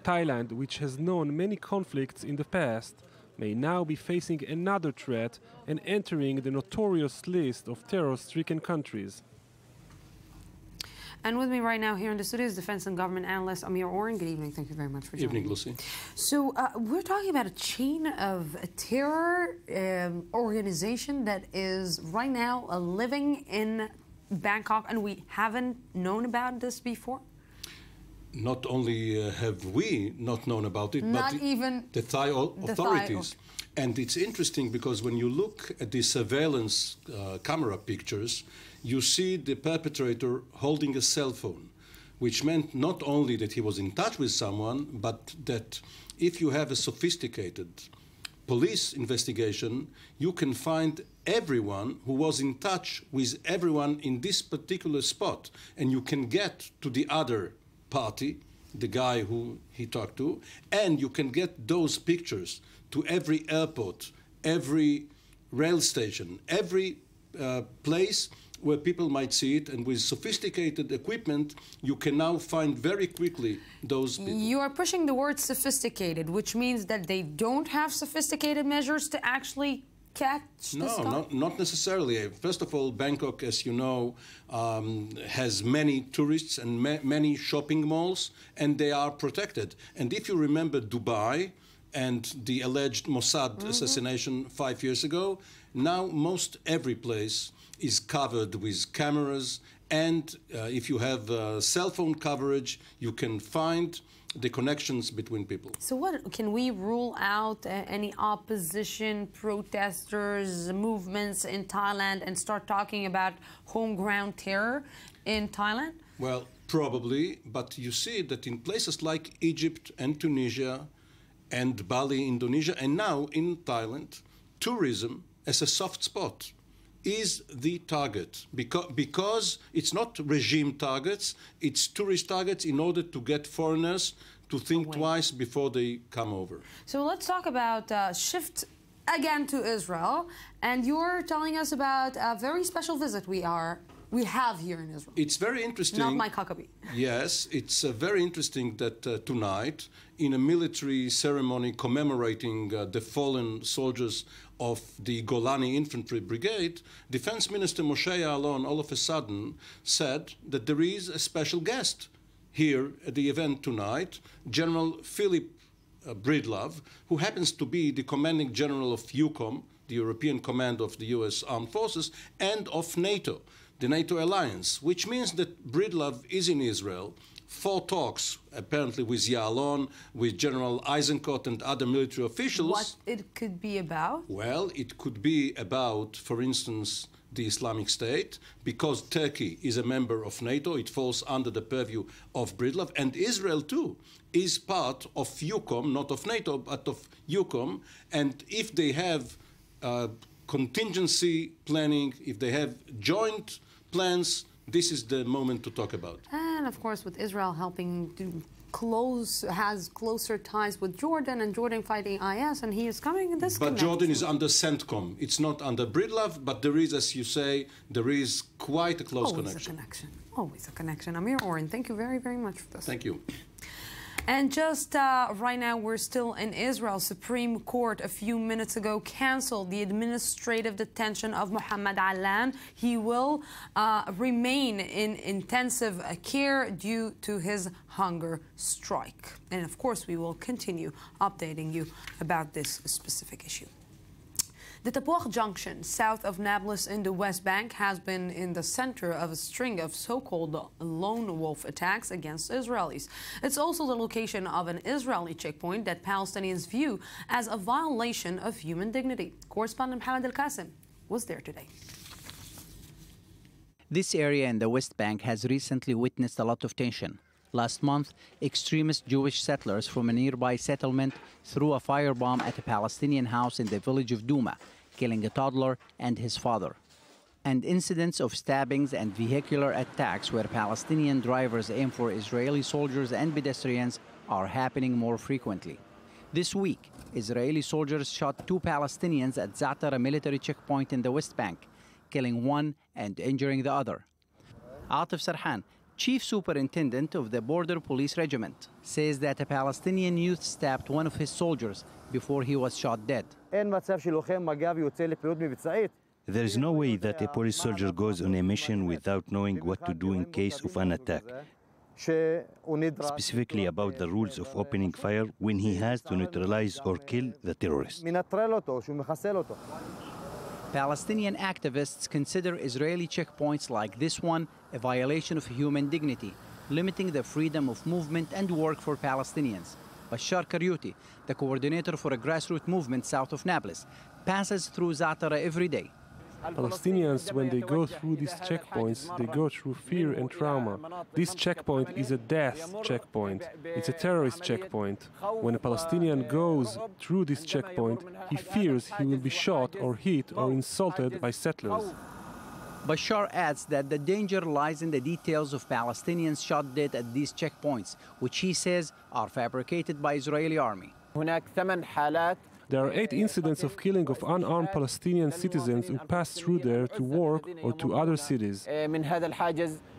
Thailand, which has known many conflicts in the past, may now be facing another threat and entering the notorious list of terror-stricken countries. And with me right now here in the studio is defense and government analyst Amir Oren. Good evening. Thank you very much for joining. Evening, Lucy. So we're talking about a chain of a terror organization that is right now living in Bangkok, and we haven't known about this before? Not only have we not known about it, but even the Thai authorities. And it's interesting because when you look at the surveillance camera pictures, you see the perpetrator holding a cell phone, which meant not only that he was in touch with someone, but that if you have a sophisticated police investigation, you can find everyone who was in touch with everyone in this particular spot, and you can get to the other party, the guy who he talked to, and you can get those pictures to every airport, every rail station, every place where people might see it, and with sophisticated equipment, you can now find very quickly those people. You are pushing the word sophisticated, which means that they don't have sophisticated measures to actually catch this guy? No, not necessarily. First of all, Bangkok, as you know, has many tourists and many shopping malls, and they are protected. And if you remember Dubai and the alleged Mossad assassination 5 years ago, now most every place is covered with cameras, and if you have cell phone coverage, you can find the connections between people. So what, can we rule out any opposition, protesters, movements in Thailand and start talking about home ground terror in Thailand? Well, probably, but you see that in places like Egypt and Tunisia and Bali, Indonesia, and now in Thailand, tourism as a soft spot is the target, because it's not regime targets, it's tourist targets in order to get foreigners to think twice before they come over. So let's talk about shift again to Israel, and you're telling us about a very special visit we have here in Israel. It's very interesting. Not Mike Huckabee. Yes, it's very interesting that tonight, in a military ceremony commemorating the fallen soldiers of the Golani Infantry Brigade, Defense Minister Moshe Ya'alon all of a sudden said that there is a special guest here at the event tonight, General Philip Breedlove, who happens to be the commanding general of EUCOM, the European Command of the US Armed Forces, and of NATO, the NATO alliance, which means that Breedlove is in Israel for talks, apparently with Ya'alon, with General Eisenkot and other military officials. What it could be about? Well, it could be about, for instance, the Islamic State, because Turkey is a member of NATO. It falls under the purview of Breedlove, and Israel, too, is part of EUCOM, not of NATO, but of EUCOM, and if they have contingency planning, if they have joint plans, this is the moment to talk about. And of course, with Israel helping to has closer ties with Jordan, and Jordan fighting IS, and he is coming in this. But Jordan is under CENTCOM. It's not under Breedlove, but there is, as you say, there is quite a close connection. Always a connection. Amir Oren, thank you very, very much for this. Thank you. And just right now, we're still in Israel. Supreme Court a few minutes ago canceled the administrative detention of Mohammed Allan. He will remain in intensive care due to his hunger strike. And of course, we will continue updating you about this specific issue. The Tapouach Junction, south of Nablus in the West Bank, has been in the center of a string of so-called lone wolf attacks against Israelis. It's also the location of an Israeli checkpoint that Palestinians view as a violation of human dignity. Correspondent Mohammed Al-Qasim was there today. This area in the West Bank has recently witnessed a lot of tension. Last month, extremist Jewish settlers from a nearby settlement threw a firebomb at a Palestinian house in the village of Douma, killing a toddler and his father. And incidents of stabbings and vehicular attacks where Palestinian drivers aim for Israeli soldiers and pedestrians are happening more frequently. This week, Israeli soldiers shot 2 Palestinians at Za'atara military checkpoint in the West Bank, killing one and injuring the other. Atif Sarhan, Chief Superintendent of the Border Police Regiment, says that a Palestinian youth stabbed one of his soldiers before he was shot dead. There is no way that a police soldier goes on a mission without knowing what to do in case of an attack, specifically about the rules of opening fire when he has to neutralize or kill the terrorist. Palestinian activists consider Israeli checkpoints like this one a violation of human dignity, limiting the freedom of movement and work for Palestinians. Bashar Karyuti, the coordinator for a grassroots movement south of Nablus, passes through Za'atara every day. Palestinians, when they go through these checkpoints, they go through fear and trauma. This checkpoint is a death checkpoint. It's a terrorist checkpoint. When a Palestinian goes through this checkpoint, he fears he will be shot or hit or insulted by settlers. Bashar adds that the danger lies in the details of Palestinians shot dead at these checkpoints, which he says are fabricated by Israeli army. There are 8 incidents of killing of unarmed Palestinian citizens who pass through there to work or to other cities.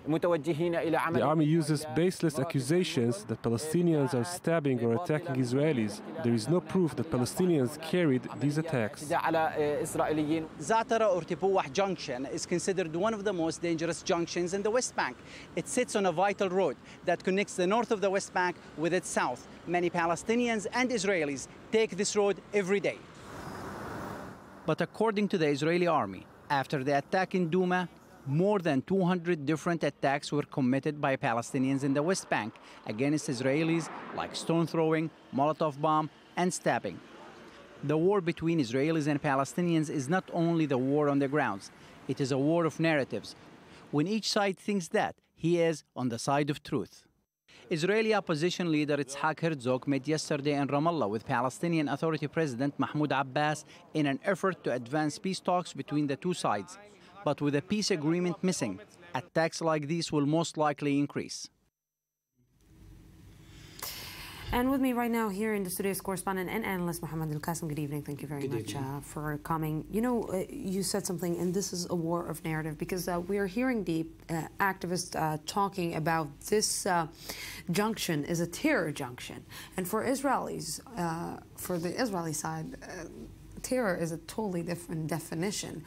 The army uses baseless accusations that Palestinians are stabbing or attacking Israelis. There is no proof that Palestinians carried these attacks. Za'atara or Tapouach Junction is considered one of the most dangerous junctions in the West Bank. It sits on a vital road that connects the north of the West Bank with its south. Many Palestinians and Israelis take this road every day. But according to the Israeli army, after the attack in Douma, more than 200 different attacks were committed by Palestinians in the West Bank against Israelis, like stone throwing, Molotov bomb, and stabbing. The war between Israelis and Palestinians is not only the war on the grounds, it is a war of narratives. When each side thinks that, he is on the side of truth. Israeli opposition leader Itzhak Herzog met yesterday in Ramallah with Palestinian Authority President Mahmoud Abbas in an effort to advance peace talks between the two sides. But with a peace agreement missing, attacks like these will most likely increase. And with me right now here in the studio is correspondent and analyst Mohammed Al-Qasim. Good evening. Thank you very much for coming. You know, you said something, and this is a war of narrative, because we are hearing the activists talking about this junction is a terror junction. And for Israelis, for the Israeli side, terror is a totally different definition.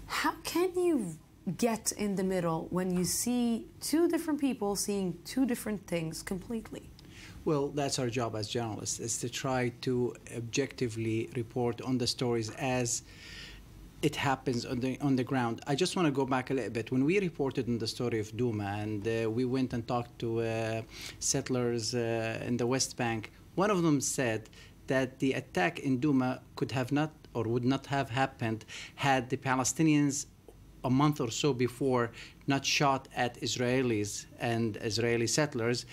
How can you get in the middle when you see 2 different people seeing 2 different things completely? Well, that's our job as journalists, is to try to objectively report on the stories as it happens on the ground. I just want to go back a little bit. When we reported on the story of Douma and we went and talked to settlers in the West Bank, one of them said that the attack in Douma could have not or would not have happened had the Palestinians a month or so before not shot at Israelis and Israeli settlers,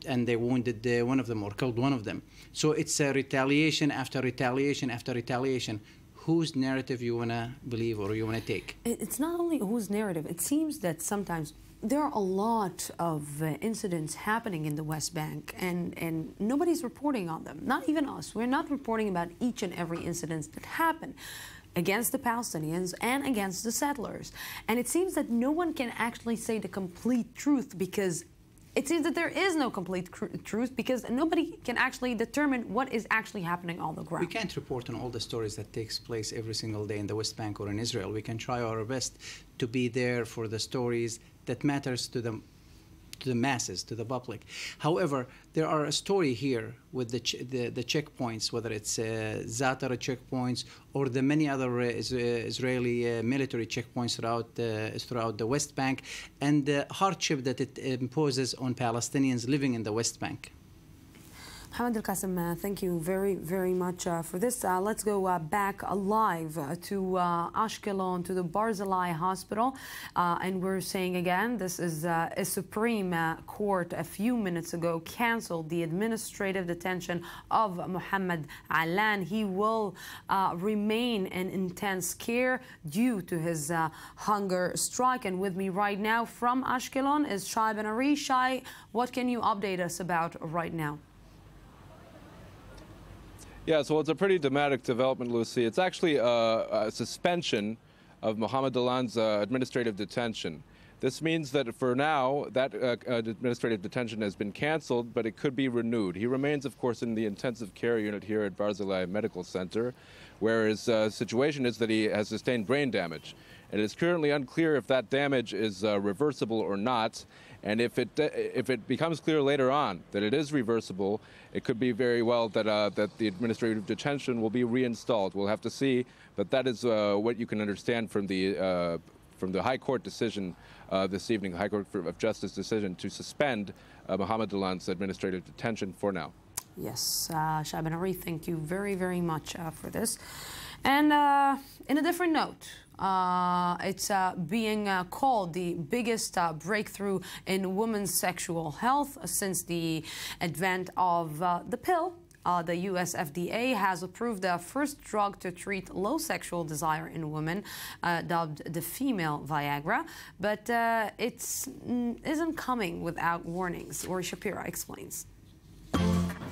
and they wounded one of them or killed one of them. So it's a retaliation after retaliation after retaliation. Whose narrative you want to believe or you want to take? It's not only whose narrative. It seems that sometimes there are a lot of incidents happening in the West Bank, and nobody's reporting on them. Not even us. We're not reporting about each and every incident that happened against the Palestinians and against the settlers. And it seems that no one can actually say the complete truth, because it seems that there is no complete truth because nobody can actually determine what is actually happening on the ground. We can't report on all the stories that takes place every single day in the West Bank or in Israel. We can try our best to be there for the stories that matters to the masses, to the public. However, there are a story here with the checkpoints, whether it's Zatara checkpoints or the many other Israeli military checkpoints throughout the West Bank, and the hardship that it imposes on Palestinians living in the West Bank. Mohammed Al-Qasim, thank you very, very much for this. Let's go back live to Ashkelon, to the Barzilai Hospital. And we're saying again, this is a Supreme Court a few minutes ago canceled the administrative detention of Mohammed Allan. He will remain in intense care due to his hunger strike. And with me right now from Ashkelon is Jaffa Aharish. Shai, what can you update us about right now? Yeah, so it's a pretty dramatic development, Lucy. It's actually a suspension of Mohammed Allan's administrative detention. This means that for now, that administrative detention has been canceled, but it could be renewed. He remains, of course, in the intensive care unit here at Barzilai Medical Center, where his situation is that he has sustained brain damage. It is currently unclear if that damage is reversible or not. And if it becomes clear later on that it is reversible, it could be very well that that the administrative detention will be reinstalled. We'll have to see, but that is what you can understand from the High Court decision this evening, High Court of Justice decision to suspend Mohammed Allan's administrative detention for now. Yes, Jaffa Aharish, thank you very, very much for this. And in a different note, it's being called the biggest breakthrough in women's sexual health since the advent of the pill. The US FDA has approved the first drug to treat low sexual desire in women, dubbed the female Viagra, but it isn't coming without warnings. Ori Shapira explains.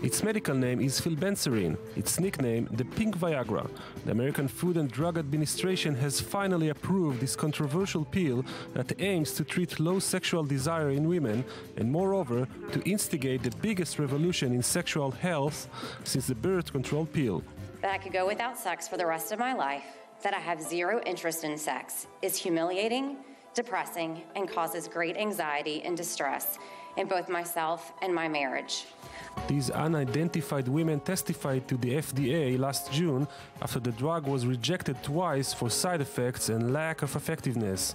Its medical name is filbenserine, its nickname the Pink Viagra. The American Food and Drug Administration has finally approved this controversial pill that aims to treat low sexual desire in women and moreover to instigate the biggest revolution in sexual health since the birth control pill. That I could go without sex for the rest of my life, that I have zero interest in sex, is humiliating, depressing, and causes great anxiety and distress in both myself and my marriage. These unidentified women testified to the FDA last June after the drug was rejected twice for side effects and lack of effectiveness.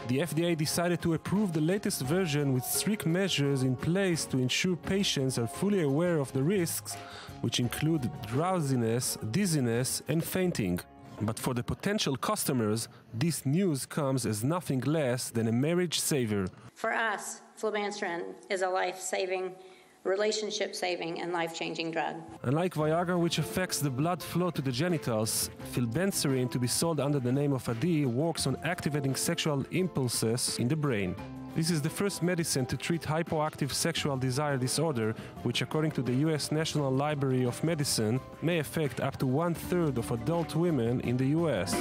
The FDA decided to approve the latest version with strict measures in place to ensure patients are fully aware of the risks, which include drowsiness, dizziness, and fainting. But for the potential customers, this news comes as nothing less than a marriage saver. For us, flibanserin is a life-saving, relationship-saving, and life-changing drug. Unlike Viagra, which affects the blood flow to the genitals, filbenserine, to be sold under the name of Adi, works on activating sexual impulses in the brain. This is the first medicine to treat hypoactive sexual desire disorder, which according to the US National Library of Medicine, may affect up to 1/3 of adult women in the US.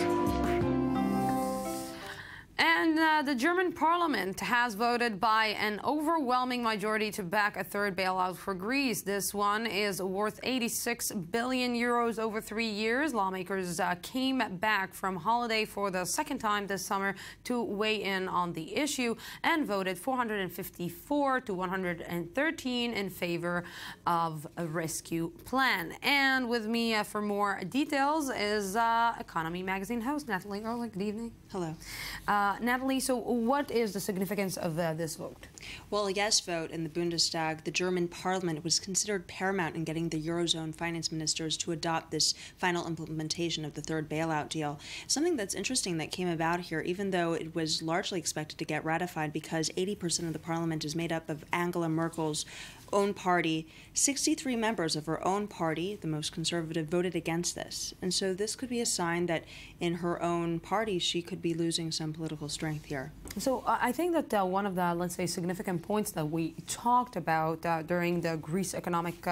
And the German parliament has voted by an overwhelming majority to back a third bailout for Greece. This one is worth 86 billion euros over 3 years. Lawmakers came back from holiday for the second time this summer to weigh in on the issue and voted 454 to 113 in favor of a rescue plan. And with me for more details is Economy Magazine host Natalie Ehrlich. Good evening. Hello. Natalie, so what is the significance of this vote? Well, a yes vote in the Bundestag, the German parliament, was considered paramount in getting the Eurozone finance ministers to adopt this final implementation of the third bailout deal. Something that's interesting that came about here, even though it was largely expected to get ratified because 80% of the parliament is made up of Angela Merkel's own party, 63 members of her own party, the most conservative, voted against this. And so this could be a sign that in her own party she could be losing some political strength here. So I think that one of the, let's say, significant points that we talked about during the Greece economic,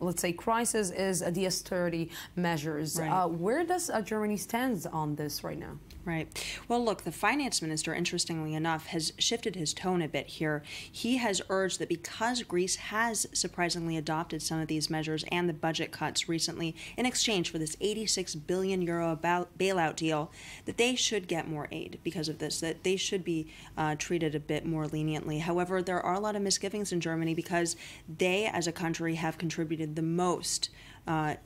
let's say, crisis is the austerity measures. Right. Where does Germany stand on this right now? Right. Well, look, the finance minister, interestingly enough, has shifted his tone a bit here. He has urged that because Greece has surprisingly adopted some of these measures and the budget cuts recently in exchange for this 86 billion euro bailout deal, that they should get more aid because of this, that they should be treated a bit more leniently. However, there are a lot of misgivings in Germany because they, as a country, have contributed the most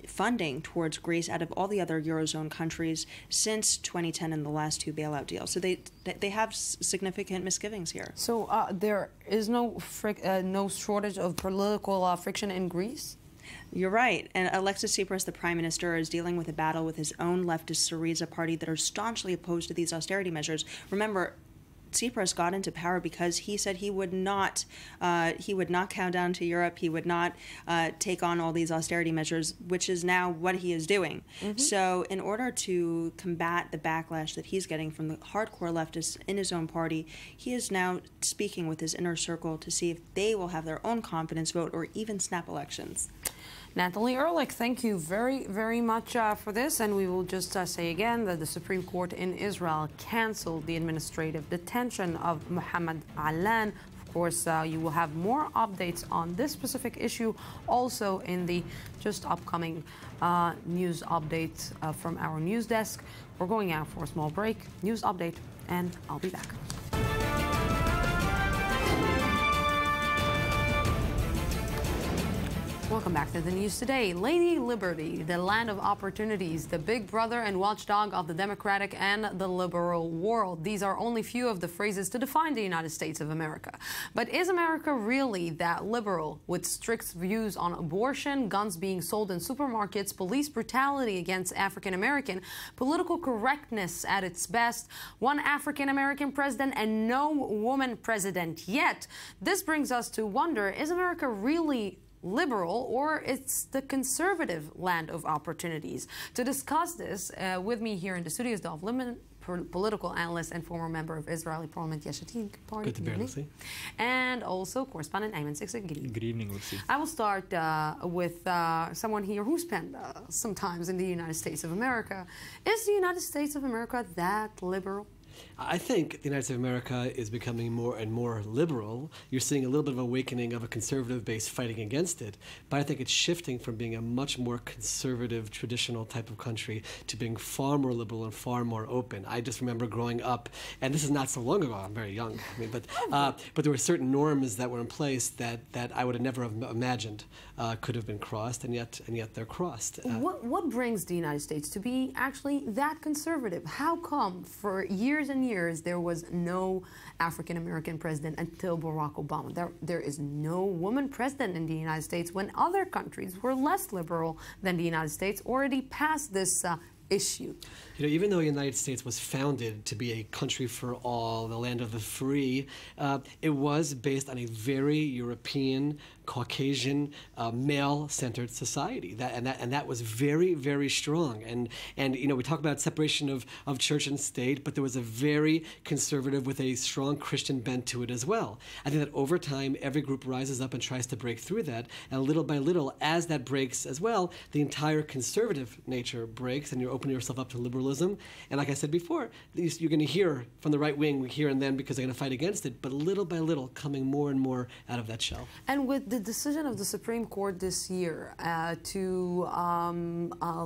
funding towards Greece out of all the other Eurozone countries since 2010 in the last two bailout deals. So they have significant misgivings here. So there is no shortage of political friction in Greece? You're right. And Alexis Tsipras, the prime minister, is dealing with a battle with his own leftist Syriza party that are staunchly opposed to these austerity measures. Remember, Tsipras got into power because he said he would not cow down to Europe. He would not take on all these austerity measures, which is now what he is doing. Mm-hmm. So in order to combat the backlash that he's getting from the hardcore leftists in his own party, he is now speaking with his inner circle to see if they will have their own confidence vote or even snap elections. Natalie Ehrlich, thank you very, very much for this. And we will just say again that the Supreme Court in Israel canceled the administrative detention of Mohammed Allan. Of course, you will have more updates on this specific issue also in the just upcoming news updates from our news desk. We're going out for a small break, news update, and I'll be back. Welcome back to the news today. Lady Liberty, the land of opportunities, the big brother and watchdog of the democratic and the liberal world. These are only few of the phrases to define the United States of America. But is America really that liberal, with strict views on abortion, guns being sold in supermarkets, police brutality against African American, political correctness at its best, one African American president and no woman president yet? This brings us to wonder, is America really liberal, or it's the conservative land of opportunities? To discuss this with me here in the studios, Dov Liman, political analyst and former member of Israeli Parliament Yeshatin Party. Good to be here, Lucy. And also correspondent Ayman Sikzik. Good evening, Lucy. I will start with someone here who spent some time in the United States of America. Is the United States of America that liberal? I think the United States of America is becoming more and more liberal. You're seeing a little bit of awakening of a conservative base fighting against it, but I think it's shifting from being a much more conservative, traditional type of country to being far more liberal and far more open. I just remember growing up, and this is not so long ago, I'm very young, but there were certain norms that were in place that I would have never imagined could have been crossed, and yet they're crossed. What brings the United States to be actually that conservative? How come for years and years there was no African American president until Barack Obama? There is no woman president in the United States when other countries were less liberal than the United States already passed this issue. You know, even though the United States was founded to be a country for all, the land of the free, it was based on a very European, Caucasian, male-centered society. That was very, very strong. And you know, we talk about separation of church and state, but there was a very conservative with a strong Christian bent to it as well. I think that over time, every group rises up and tries to break through that, and little by little, as that breaks as well, the entire conservative nature breaks, and you're opening yourself up to liberalism. And like I said before, you're going to hear from the right wing here and then because they're going to fight against it, but little by little, coming more and more out of that shell. And with the decision of the Supreme Court this year to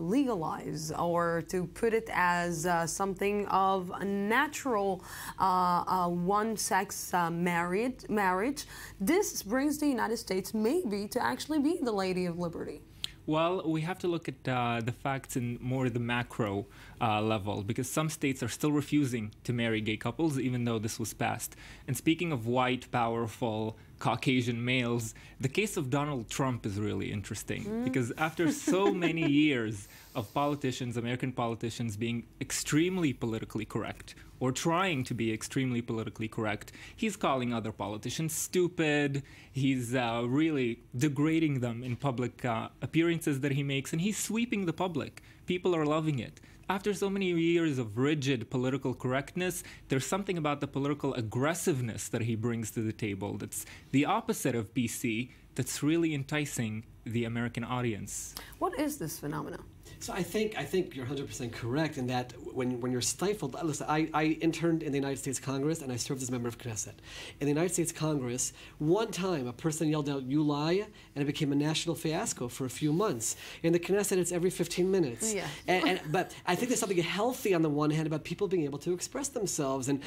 legalize or to put it as something of a natural one-sex marriage, this brings the United States maybe to actually be the Lady of Liberty. Well, we have to look at the facts in more the macro level, because some states are still refusing to marry gay couples, even though this was passed. And speaking of white, powerful, Caucasian males, the case of Donald Trump is really interesting, because after so many years of politicians, American politicians, being extremely politically correct, or trying to be extremely politically correct, he's calling other politicians stupid, he's really degrading them in public appearances that he makes, and he's sweeping the public. People are loving it. after so many years of rigid political correctness, there's something about the political aggressiveness that he brings to the table that's the opposite of PC, that's really enticing the American audience. What is this phenomenon? So I think you're 100% correct in that when you're stifled. Listen, I interned in the United States Congress and I served as a member of Knesset. In the United States Congress, one time a person yelled out, "You lie," and it became a national fiasco for a few months. In the Knesset, it's every 15 minutes. Yeah. But I think there's something healthy on the one hand about people being able to express themselves and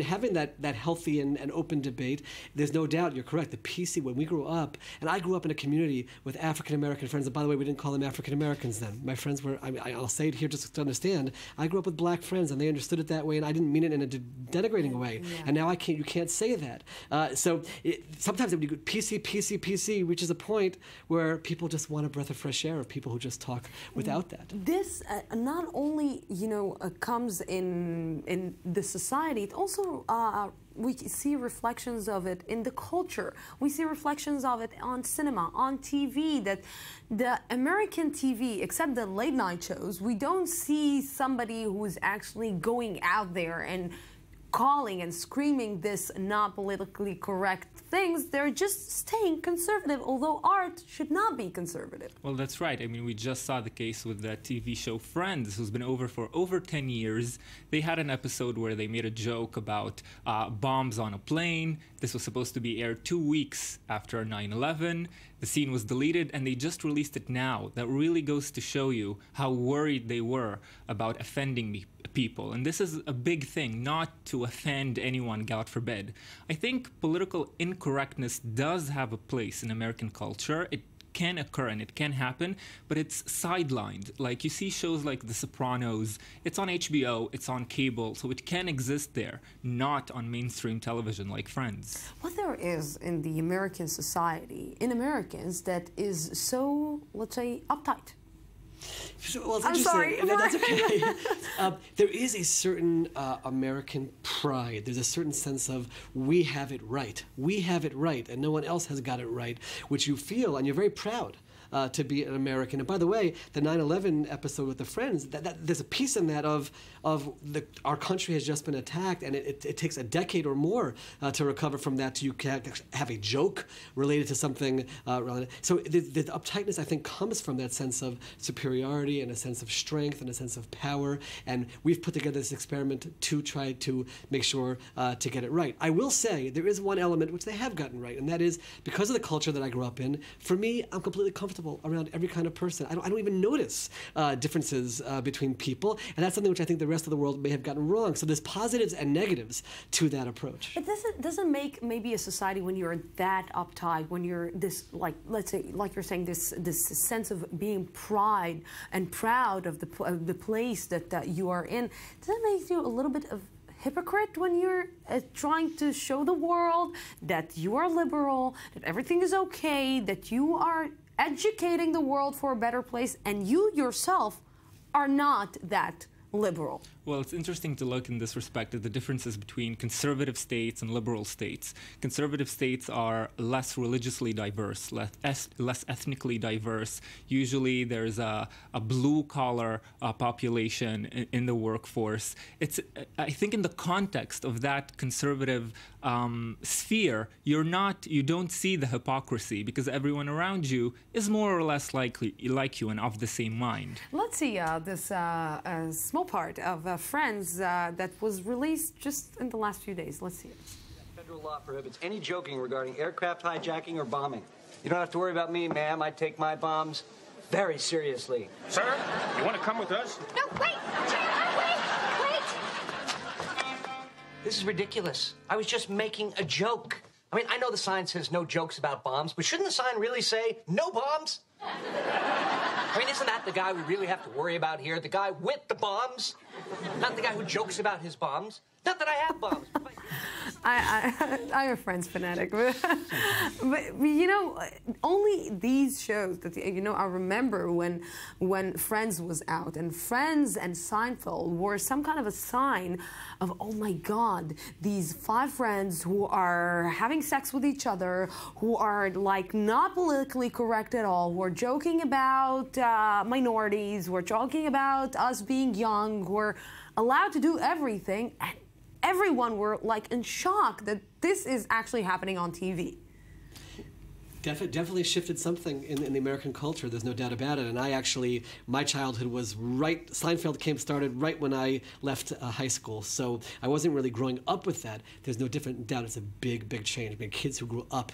having that healthy and open debate. There's no doubt, you're correct. The PC, when we grew up, and I grew up in a community with African American friends, and by the way, we didn't call them African Americans then. My friends were, I'll say it here just to understand, I grew up with black friends and they understood it that way, and I didn't mean it in a denigrating way. Yeah. And now you can't say that. Sometimes when you go PC reaches a point where people just want a breath of fresh air of people who just talk without that. This not only comes in the society, it also we see reflections of it in the culture. We see reflections of it on cinema, on TV, that the American TV, except the late night shows, we don't see somebody who's actually going out there and calling and screaming this not politically correct things. They're just staying conservative, although art should not be conservative. Well, that's right. I mean, we just saw the case with that TV show Friends, who's been over for over 10 years. They had an episode where they made a joke about bombs on a plane. This was supposed to be aired 2 weeks after 9/11. The scene was deleted, and they just released it now. That really goes to show you how worried they were about offending people. And this is a big thing, not to offend anyone, God forbid. I think political incorrectness does have a place in American culture. It can occur and it can happen, but it's sidelined. Like, you see shows like The Sopranos, it's on HBO, it's on cable, so it can exist there, not on mainstream television like Friends. What there is in the American society, in Americans, that is so, let's say, uptight. Well, I'm sorry. No, that's okay. There is a certain American pride. There's a certain sense of, we have it right. We have it right, and no one else has got it right, which you feel, and you're very proud to be an American. And by the way, the 9/11 episode with the Friends, there's a piece in that of our country has just been attacked, and it takes a decade or more to recover from that. You can have a joke related to something related. So the uptightness, I think, comes from that sense of superiority and a sense of strength and a sense of power. And we've put together this experiment to try to make sure to get it right. I will say there is one element which they have gotten right, and that is, because of the culture that I grew up in, for me, I'm completely comfortable around every kind of person. I don't even notice differences between people, and that's something which I think the rest of the world may have gotten wrong. So there's positives and negatives to that approach. It doesn't make maybe a society when you're that uptight, when you're this, like, let's say, like you're saying, this sense of being pride and proud of the place that you are in. Does it make you a little bit of hypocrite when you're trying to show the world that you are liberal, that everything is okay, that you are educating the world for a better place, and you yourself are not that liberal? Well, it's interesting to look in this respect at the differences between conservative states and liberal states. Conservative states are less religiously diverse, less ethnically diverse. Usually there's a blue-collar population in the workforce. I think in the context of that conservative sphere, you don't see the hypocrisy, because everyone around you is more or less like you and of the same mind. Let's see this small part of Friends that was released just in the last few days. Let's see it. Federal law prohibits any joking regarding aircraft hijacking or bombing. You don't have to worry about me, ma'am. I take my bombs very seriously. Sir, you want to come with us? No, wait! Wait! This is ridiculous. I was just making a joke. I mean, I know the sign says no jokes about bombs, but shouldn't the sign really say no bombs? I mean, isn't that the guy we really have to worry about here? The guy with the bombs? Not the guy who jokes about his bombs? Not that I have bombs. I'm a Friends fanatic, but you know, only these shows that I remember when Friends was out, and Friends and Seinfeld were some kind of a sign of, oh my God, these 5 friends who are having sex with each other, who are like not politically correct at all, who are joking about minorities, who are joking about us being young, who are allowed to do everything. And everyone were like in shock that this is actually happening on TV. Definitely shifted something in the American culture. There's no doubt about it. And my childhood was right. Seinfeld started right when I left high school. So I wasn't really growing up with that. There's no different doubt. It's a big, big change. I mean, kids who grew up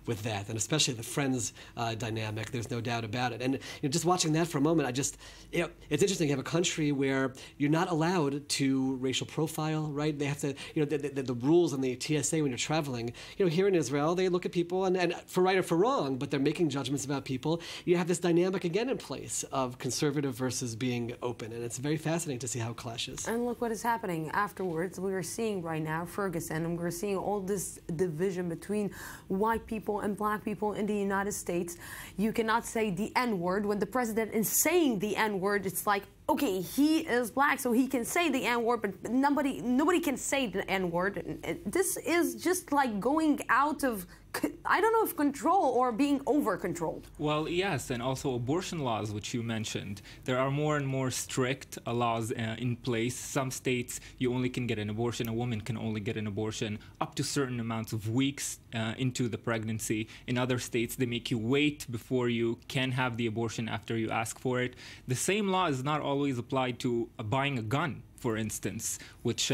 with that, and especially the Friends dynamic, there's no doubt about it. And just watching that for a moment, it's interesting. You have a country where you're not allowed to racial profile, right? They have to, the rules on the TSA when you're traveling. Here in Israel, they look at people, and for right or for wrong, but they're making judgments about people. You have this dynamic again in place of conservative versus being open, and it's very fascinating to see how it clashes. And look what is happening afterwards. We are seeing right now Ferguson, and we're seeing all this division between white people and black people in the United States. You cannot say the N-word. When the president is saying the N-word, it's like, okay, he is black, so he can say the N-word, but nobody can say the N-word. This is just like going out of, I don't know if control or being over-controlled. Well, yes, and also abortion laws, which you mentioned. There are more and more strict laws in place. Some states, you only can get an abortion, a woman can only get an abortion up to certain amounts of weeks into the pregnancy. In other states, they make you wait before you can have the abortion after you ask for it. The same law is not always applied to buying a gun, for instance, which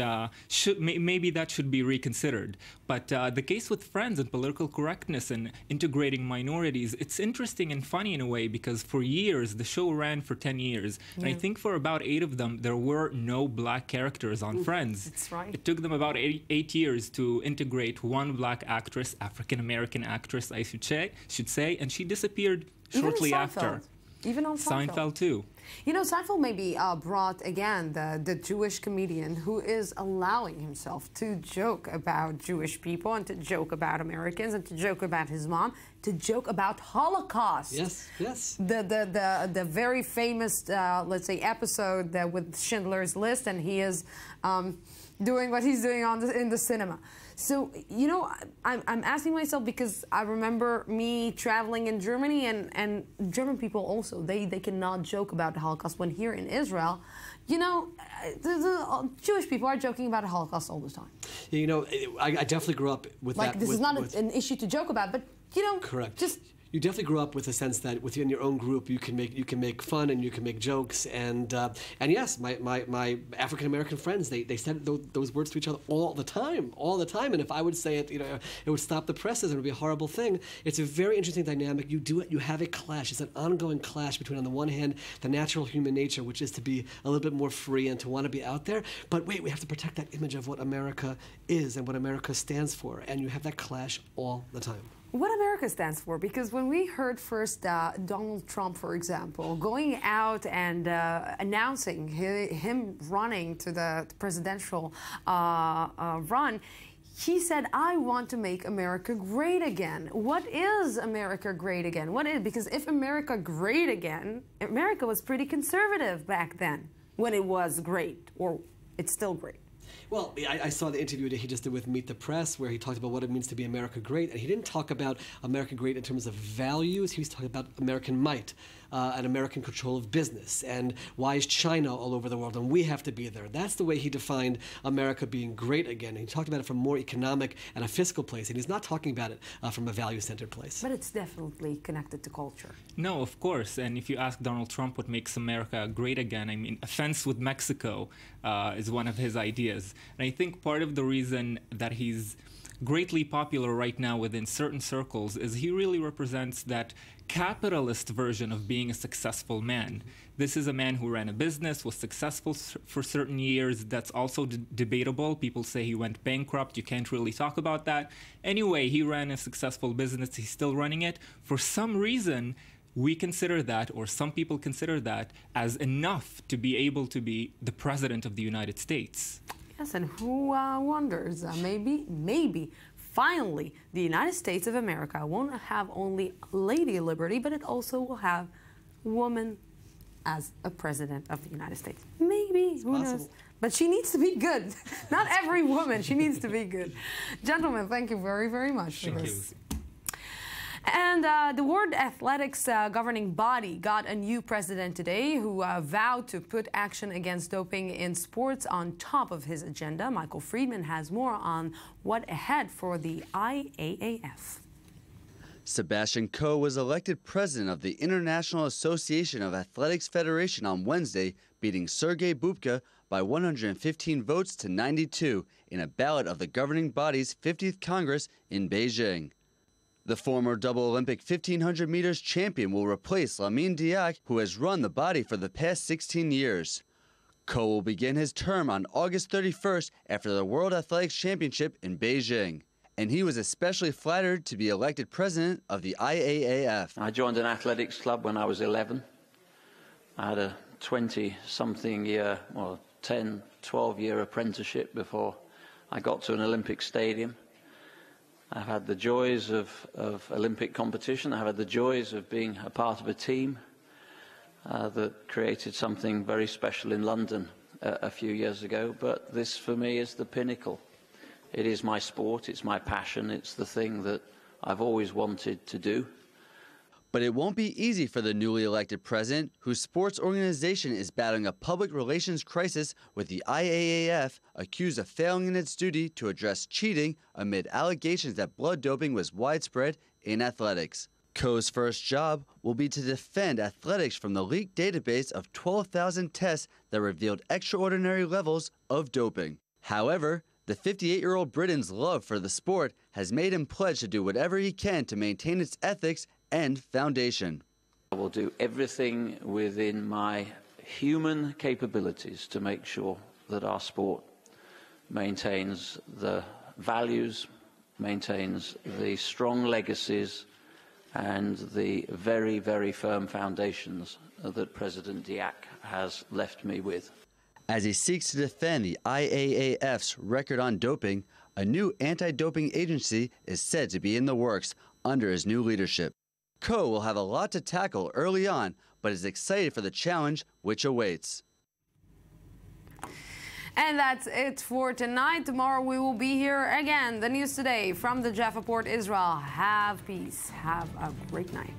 maybe that should be reconsidered. But the case with Friends and political correctness and integrating minorities, it's interesting and funny in a way, because for years, the show ran for 10 years. Yeah. And I think for about 8 of them, there were no black characters on Friends. That's right. It took them about 8 years to integrate one black actress, African-American actress, I should say, and she disappeared shortly after. Even on Seinfeld too. Seinfeld maybe brought, again, the Jewish comedian who is allowing himself to joke about Jewish people and to joke about Americans and to joke about his mom, to joke about Holocaust. Yes, yes. The very famous, let's say, episode with Schindler's List, and he is doing what he's doing in the cinema. So, I'm asking myself, because I remember me traveling in Germany, and German people also, they cannot joke about the Holocaust, when here in Israel, the Jewish people are joking about the Holocaust all the time. I definitely grew up with that. Like, this is not an issue to joke about, but, correct. Just... You definitely grew up with a sense that within your own group you can make fun and you can make jokes, and yes, my African American friends, they said those words to each other all the time, and if I would say it, it would stop the presses and it would be a horrible thing. It's a very interesting dynamic. You do it, you have a clash. It's an ongoing clash between, on the one hand, the natural human nature, which is to be a little bit more free and to want to be out there, but wait, we have to protect that image of what America is and what America stands for, and you have that clash all the time. What America stands for, because when we heard first Donald Trump, for example, going out and announcing him running to the presidential run, he said, I want to make America great again. What is America great again? Because if America great again, America was pretty conservative back then when it was great, or it's still great. Well, I saw the interview that he just did with Meet the Press, where he talked about what it means to be America great, and he didn't talk about America great in terms of values. He was talking about American might and American control of business, and why is China all over the world, and we have to be there. That's the way he defined America being great again. And he talked about it from a more economic and a fiscal place, and he's not talking about it from a value-centered place. But it's definitely connected to culture. No, of course. And if you ask Donald Trump what makes America great again, I mean, a fence with Mexico is one of his ideas. And I think part of the reason that he's greatly popular right now within certain circles is he really represents that capitalist version of being a successful man. This is a man who ran a business, was successful for certain years. That's also debatable. People say he went bankrupt. You can't really talk about that. Anyway, he ran a successful business. He's still running it. For some reason, we consider that, or some people consider that, as enough to be able to be the president of the United States. Yes, and who wonders? Maybe, finally, the United States of America won't have only Lady Liberty, but it also will have woman as a president of the United States. Maybe, who knows? But she needs to be good. Not every woman, she needs to be good. Gentlemen, thank you very, very much for this. And the World Athletics governing body got a new president today who vowed to put action against doping in sports on top of his agenda. Michael Friedman has more on what ahead for the IAAF. Sebastian Coe was elected president of the International Association of Athletics Federation on Wednesday, beating Sergei Bubka by 115 votes to 92 in a ballot of the governing body's 50th Congress in Beijing. The former double Olympic 1500 meters champion will replace Lamine Diack, who has run the body for the past 16 years. Coe will begin his term on August 31st after the World Athletics Championship in Beijing. And he was especially flattered to be elected president of the IAAF. I joined an athletics club when I was 11. I had a 20-something year, or 10, 12-year apprenticeship before I got to an Olympic stadium. I've had the joys of Olympic competition. I've had the joys of being a part of a team that created something very special in London a few years ago. But this, for me, is the pinnacle. It is my sport, it's my passion, it's the thing that I've always wanted to do. But it won't be easy for the newly elected president, whose sports organization is battling a public relations crisis with the IAAF, accused of failing in its duty to address cheating amid allegations that blood doping was widespread in athletics. Coe's first job will be to defend athletics from the leaked database of 12,000 tests that revealed extraordinary levels of doping. However, the 58-year-old Britain's love for the sport has made him pledge to do whatever he can to maintain its ethics and foundation. I will do everything within my human capabilities to make sure that our sport maintains the values, maintains the strong legacies and the very, very firm foundations that President Diack has left me with. As he seeks to defend the IAAF's record on doping, a new anti-doping agency is said to be in the works under his new leadership. Coe will have a lot to tackle early on, but is excited for the challenge which awaits. And that's it for tonight. Tomorrow we will be here again. The news today from the Jaffa Port, Israel. Have peace. Have a great night.